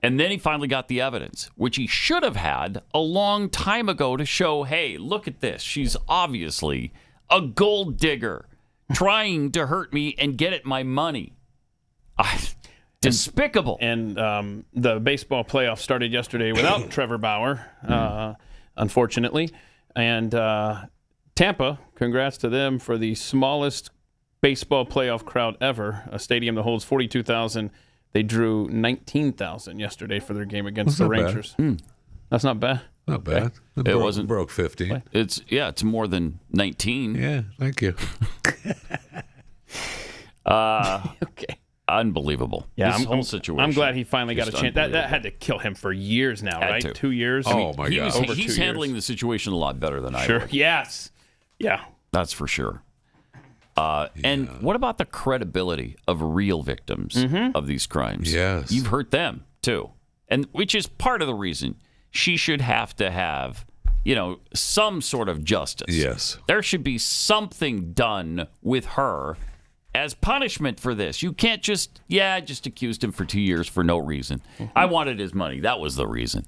And then he finally got the evidence, which he should have had a long time ago to show, hey, look at this. She's obviously a gold digger trying to hurt me and get at my money. Despicable. And the baseball playoff started yesterday without Trevor Bauer, unfortunately. And Tampa, congrats to them for the smallest baseball playoff crowd ever. A stadium that holds 42,000. They drew 19,000 yesterday for their game against the Rangers. That's not bad. Not bad. It wasn't broke 50. It's more than 19. Yeah, thank you. Okay. Unbelievable. Yeah, this whole situation. I'm glad he finally got a chance. That had to kill him for years now, right? 2 years. Oh my God. He's handling the situation a lot better than I would. Yes. Yeah. That's for sure. And what about the credibility of real victims of these crimes? Yes. You've hurt them too. And which is part of the reason she should have to have, some sort of justice. Yes. There should be something done with her as punishment for this. You can't just accused him for 2 years for no reason. I wanted his money. That was the reason.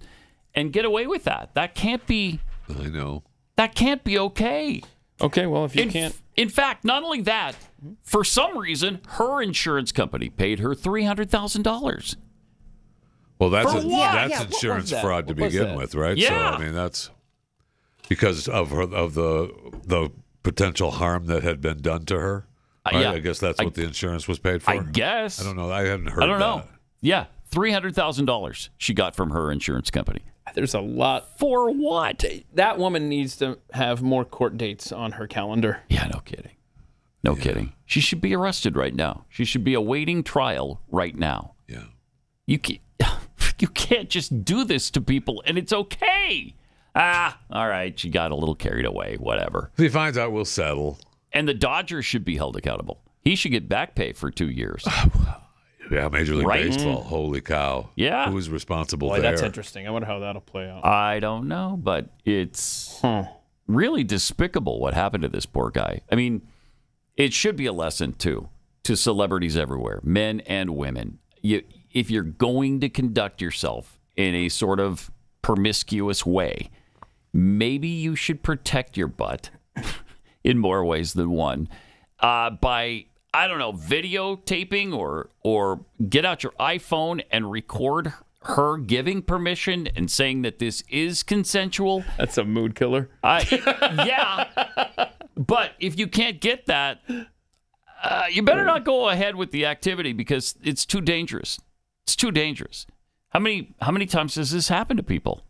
And get away with that. That can't be. I know. That can't be okay. Okay, well, if you can't. In fact, not only that, for some reason, her insurance company paid her $300,000. Well, that's insurance fraud to begin with, right? Yeah. So, that's because of the potential harm that had been done to her. Right? I guess that's what the insurance was paid for. I guess. I don't know. I hadn't heard I don't know. Yeah, $300,000 she got from her insurance company. There's a lot. For what? That woman needs to have more court dates on her calendar. Yeah, no kidding. No kidding. She should be arrested right now. She should be awaiting trial right now. Yeah. You can't just do this to people and it's okay. All right, she got a little carried away, whatever. If he finds out, we'll settle. And the Dodgers should be held accountable. He should get back pay for 2 years. Yeah, Major League Baseball. Holy cow. Yeah. Who's responsible there? That's interesting. I wonder how that'll play out. I don't know, but it's really despicable what happened to this poor guy. It should be a lesson, too, to celebrities everywhere, men and women. If you're going to conduct yourself in a sort of promiscuous way, maybe you should protect your butt in more ways than one by, I don't know, videotaping or get out your iPhone and record her giving permission and saying that this is consensual. That's a mood killer. Yeah. But if you can't get that, you better not go ahead with the activity because it's too dangerous. It's too dangerous. How many times does this happen to people?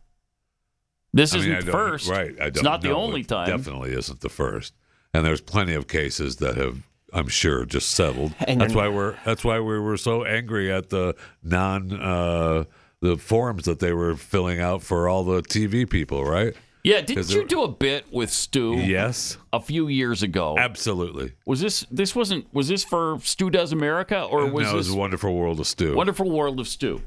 This isn't the first. Right. It's not the only time. Definitely isn't the first. And there's plenty of cases that have I'm sure, just settled. And that's why we were so angry at the the forms that they were filling out for all the TV people, right? Yeah, didn't you do a bit with Stu? Yes, a few years ago. Absolutely. Was this for Stu Does America, or was it was this Wonderful World of Stu? Wonderful World of Stu?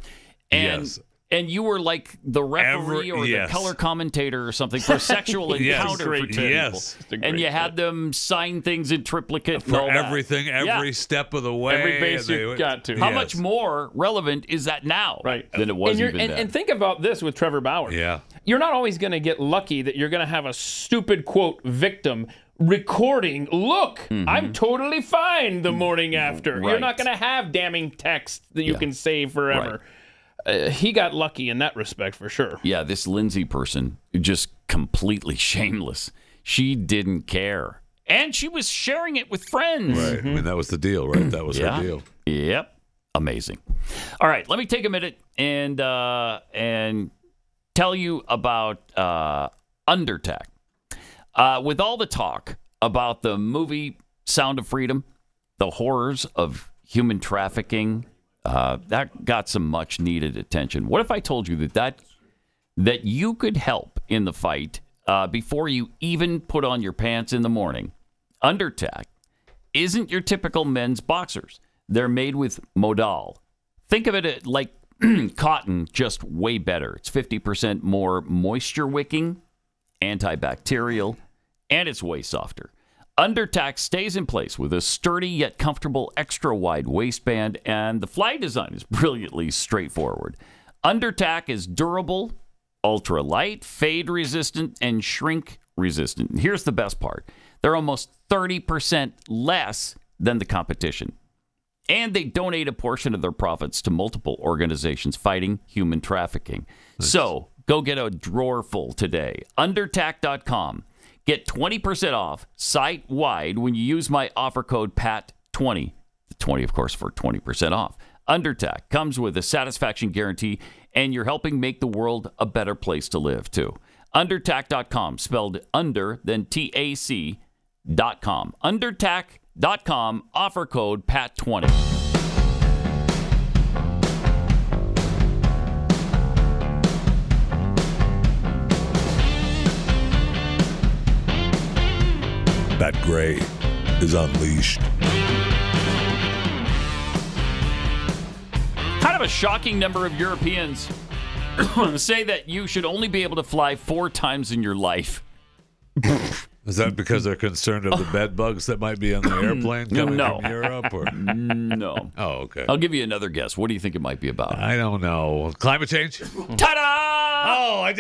And, yes. And you were like the referee or the color commentator or something for a sexual encounter for 10 people. And you had them sign things in triplicate. For everything, every step of the way. Every base you got to. How much more relevant is that now than it was even then? And think about this with Trevor Bauer. Yeah. You're not always going to get lucky that you're going to have a stupid, quote, victim recording, look, I'm totally fine the morning after. Right. You're not going to have damning text that you can save forever. He got lucky in that respect for sure. Yeah, this Lindsay person, just completely shameless. She didn't care. And she was sharing it with friends. Right. I mean, that was the deal, right? That was her deal. Yep. Amazing. All right, let me take a minute and tell you about Undertag. With all the talk about the movie Sound of Freedom, the horrors of human trafficking, that got some much needed attention. What if I told you that you could help in the fight before you even put on your pants in the morning? Undertag isn't your typical men's boxers. They're made with modal. Think of it like cotton, just way better. It's 50% more moisture wicking, antibacterial, and it's way softer. Undertac stays in place with a sturdy yet comfortable extra-wide waistband, and the fly design is brilliantly straightforward. Undertac is durable, ultra-light, fade-resistant, and shrink-resistant. And here's the best part. They're almost 30% less than the competition. And they donate a portion of their profits to multiple organizations fighting human trafficking. Nice. So go get a drawer full today. Undertac.com. Get 20% off site-wide when you use my offer code PAT20. The 20, of course, for 20% off. Undertac comes with a satisfaction guarantee, and you're helping make the world a better place to live, too. Undertac.com, spelled under, then TAC.com. Undertac.com, offer code PAT20. Pat Gray is unleashed. Kind of a shocking number of Europeans say that you should only be able to fly 4 times in your life. Is that because they're concerned of the bed bugs that might be on the airplane coming from Europe? Or? No. Oh, okay. I'll give you another guess. What do you think it might be about? I don't know. Climate change? Ta-da! Oh, I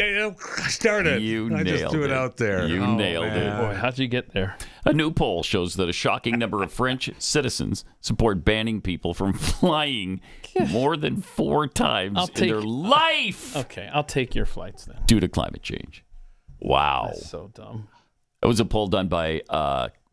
started. I just threw it out there. You nailed it. Boy, how'd you get there? A new poll shows that a shocking number of French citizens support banning people from flying more than 4 times in their life. Okay, I'll take your flights then. Due to climate change. Wow. That's so dumb. It was a poll done by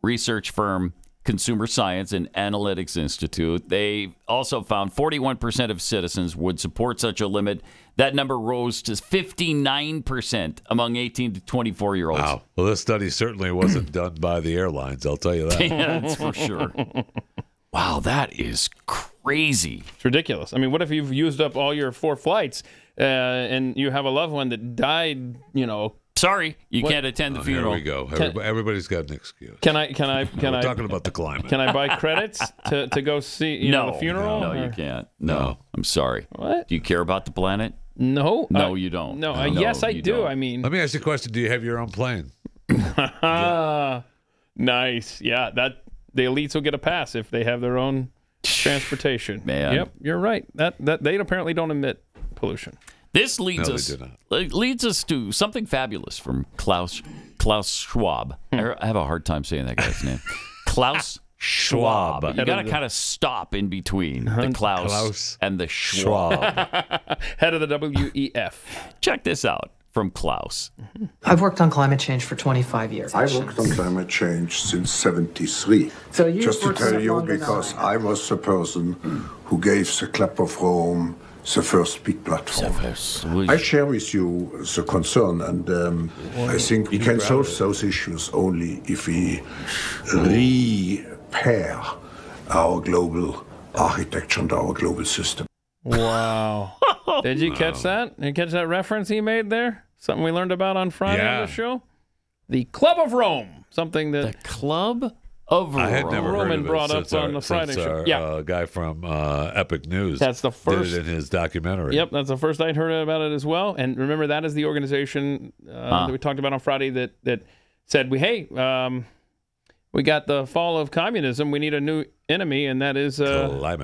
research firm Consumer Science and Analytics Institute. They also found 41% of citizens would support such a limit. That number rose to 59% among 18 to 24-year-olds. Wow. Well, this study certainly wasn't done by the airlines, I'll tell you that. Yeah, that's for sure. Wow, that is crazy. It's ridiculous. I mean, what if you've used up all your 4 flights and you have a loved one that died, Sorry, you can't attend the funeral. Here we go. Everybody's got an excuse. Can I We're talking about the climate. Can I buy credits to go see the funeral? No, you can't. No, I'm sorry. What? Do you care about the planet? No. No, you don't. No, yes, I do. Don't. I mean, let me ask you a question. Do you have your own plane? Nice. Yeah, the elites will get a pass if they have their own transportation. Man. Yep, you're right. That they apparently don't emit pollution. This leads us to something fabulous from Klaus Schwab. I have a hard time saying that guy's name. Klaus Schwab. You got to kind of stop in between the Klaus and the Schwab. Head of the WEF. Check this out from Klaus. I've worked on climate change for 25 years. I worked on climate change since 73. So you just to tell you, because I was the person who gave the Club of Rome the first big platform. I share with you the concern, and I think we can solve those issues only if we repair our global architecture and our global system. Wow. Did you catch that? Did you catch that reference he made there? Something we learned about on Friday on the show? The Club of Rome. Something that... The Club of Rome. I had never Roman heard of it brought up since on the Friday show. Yeah, guy from Epic News. That's the first. Did it in his documentary. Yep, that's the first I'd heard about it as well. And remember, that is the organization that we talked about on Friday that said, "Hey, we got the fall of communism. We need a new enemy, and that is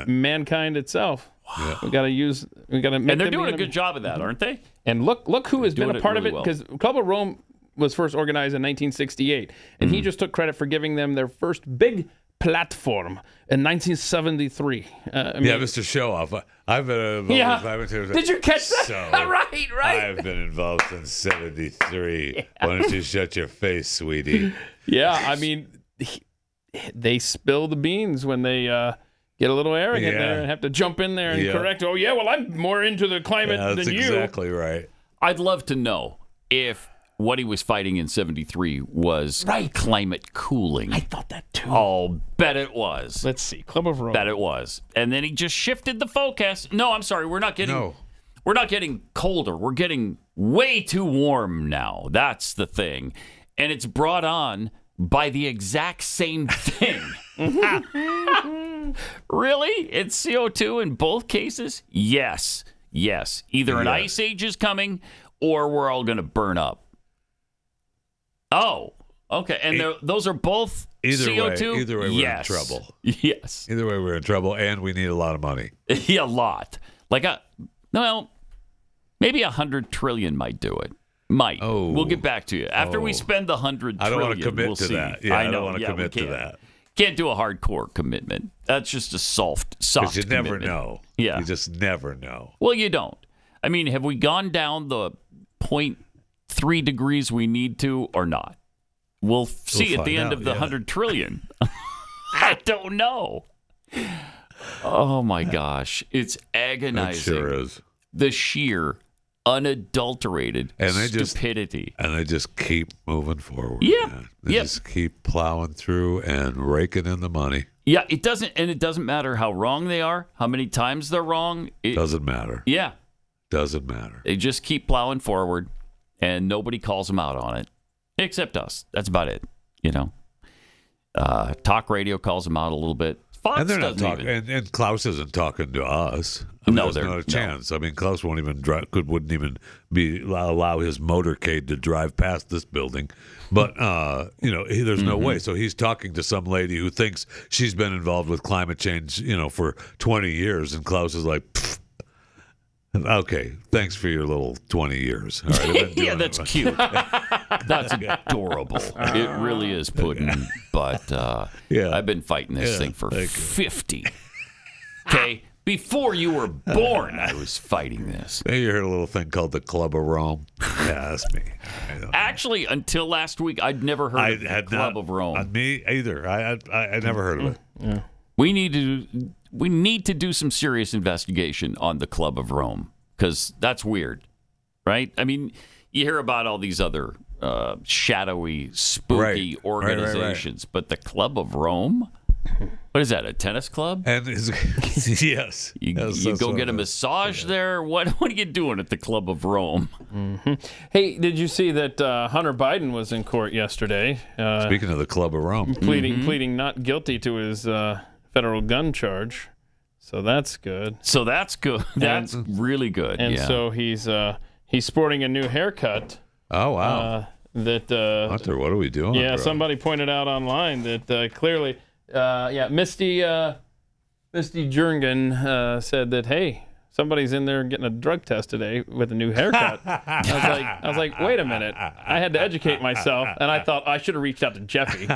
mankind itself. Yeah. We got to use. We got to." And they're doing a good job of that, aren't they? And look who has been a part of it, well. because Club of Rome was first organized in 1968, and he just took credit for giving them their first big platform in 1973. Mr. Show-Off. I've been involved with Did you catch that? So right. I've been involved since 73. Yeah. Why don't you shut your face, sweetie? Yeah, I mean, they spill the beans when they get a little arrogant there and have to jump in there and correct. Oh, yeah, well, I'm more into the climate than you. That's exactly right. I'd love to know if what he was fighting in 73 was climate cooling. I thought that too. Oh, bet it was. Let's see. Club of Rome. Bet it was. And then he just shifted the focus. No, I'm sorry. We're not getting colder. We're getting way too warm now. That's the thing. And it's brought on by the exact same thing. Really? It's CO2 in both cases? Yes. Either an ice age is coming or we're all going to burn up. Oh, okay. And those are both CO2? Either way, we're in trouble. Yes. Either way, we're in trouble, and we need a lot of money. A lot. Maybe 100 trillion might do it. Might. Oh. We'll get back to you. After we spend the 100 trillion, I don't want to commit to see. that. Yeah, I don't want to commit to that. Can't do a hardcore commitment. That's just a soft you commitment. never know. Yeah. You just never know. Well, you don't. I mean, have we gone down the 0.3 degrees we need to or not? We'll see at the end of the 100 trillion. I don't know. Oh, my gosh. It's agonizing. It sure is. The sheer, unadulterated stupidity. And they just keep moving forward. Yeah. Man. They just keep plowing through and raking in the money. Yeah, it doesn't matter how wrong they are, how many times they're wrong. It doesn't matter. Yeah. Doesn't matter. They just keep plowing forward, and nobody calls them out on it, except us. That's about it, Talk radio calls them out a little bit. Fox and they're not doesn't talking. And Klaus isn't talking to us. No, there's not a chance. I mean, Klaus wouldn't even allow his motorcade to drive past this building. But there's no way. So he's talking to some lady who thinks she's been involved with climate change, for 20 years, and Klaus is like, pfft. Okay, thanks for your little 20 years. All right, yeah, that's cute. That's adorable. It really is, Puddin'. But I've been fighting this thing for 50. Okay? Before you were born, I was fighting this. Maybe you heard a little thing called the Club of Rome. Yeah, that's me. Actually, until last week, I'd never heard of the Club of Rome. Me either. I never heard of it. Yeah. We need to do some serious investigation on the Club of Rome, because that's weird, right? I mean, you hear about all these other shadowy, spooky organizations, but the Club of Rome? What is that, a tennis club? And yes. You go get a massage there? What are you doing at the Club of Rome? Mm-hmm. Hey, did you see that Hunter Biden was in court yesterday? Speaking of the Club of Rome. Pleading not guilty to his federal gun charge. So that's good. That's really good. And so he's sporting a new haircut. Oh, wow. Hunter, what are we doing? Yeah, bro? Somebody pointed out online that clearly, Misty Jurgen said that, hey, somebody's in there getting a drug test today with a new haircut. I was like, wait a minute. I had to educate myself, and I thought I should have reached out to Jeffy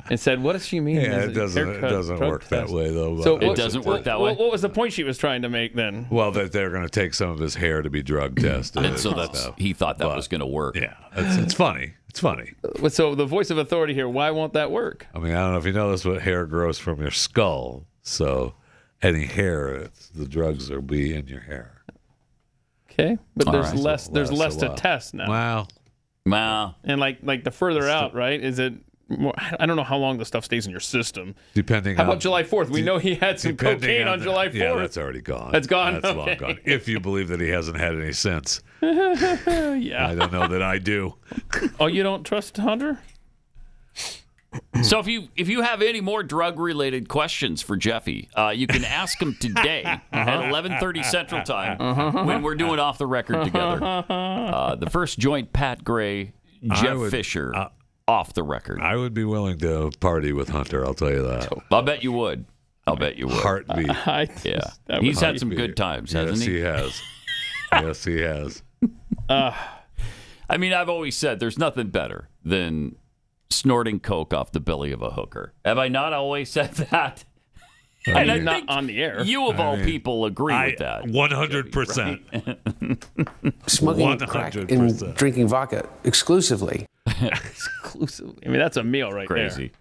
and said, what does she mean? Yeah, it doesn't work that way, though. So it doesn't work that way. What was the point she was trying to make then? Well, that they're going to take some of his hair to be drug tested. And so he thought that was going to work. Yeah, it's funny. It's funny. So the voice of authority here, why won't that work? I mean, I don't know if you know this, but hair grows from your skull. So any hair, the drugs will be in your hair. Okay, but there's less to test now. Wow. And like the further out, right? Is it I don't know how long the stuff stays in your system. Depending How on about July 4th? We know he had some cocaine on July 4th. Yeah, that's already gone. That's gone? That's Okay. long gone. If you believe that he hasn't had any since. Yeah. I don't know that I do. Oh, you don't trust Hunter? So if you have any more drug-related questions for Jeffy, you can ask him today at 11:30 Central Time when we're doing Off the Record together. The first joint Pat Gray, Jeff Fisher, Off the Record. I would be willing to party with Hunter, I'll tell you that. I'll bet you would. Heartbeat. Yeah. He's had some good times, hasn't he? Yes, he has. Yes, he has. I mean, I've always said there's nothing better than snorting coke off the belly of a hooker. Have I not always said that? And I not on the air. You of all people agree with that. 100%. Smoking crack and drinking vodka exclusively. Exclusively. I mean, that's a meal right Crazy.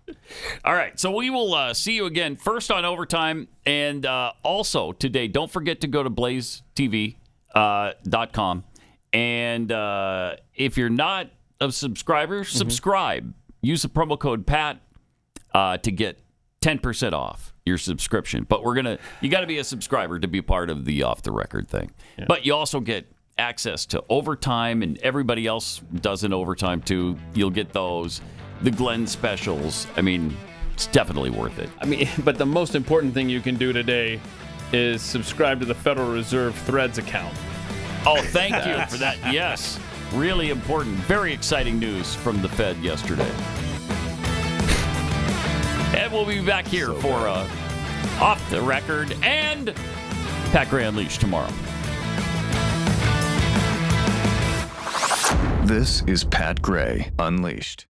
All right, so we will see you again first on Overtime, and also today, don't forget to go to blazetv.com. And if you're not a subscriber, subscribe. Use the promo code PAT to get 10% off your subscription. But you got to be a subscriber to be part of the Off the Record thing. Yeah. But you also get access to Overtime, and everybody else does an Overtime too. You'll get those, the Glenn specials. I mean, it's definitely worth it. I mean, but the most important thing you can do today is subscribe to the Federal Reserve Threads account. Oh, thank you for that. Yes, really important. Very exciting news from the Fed yesterday. And we'll be back here for Off the Record and Pat Gray Unleashed tomorrow. This is Pat Gray Unleashed.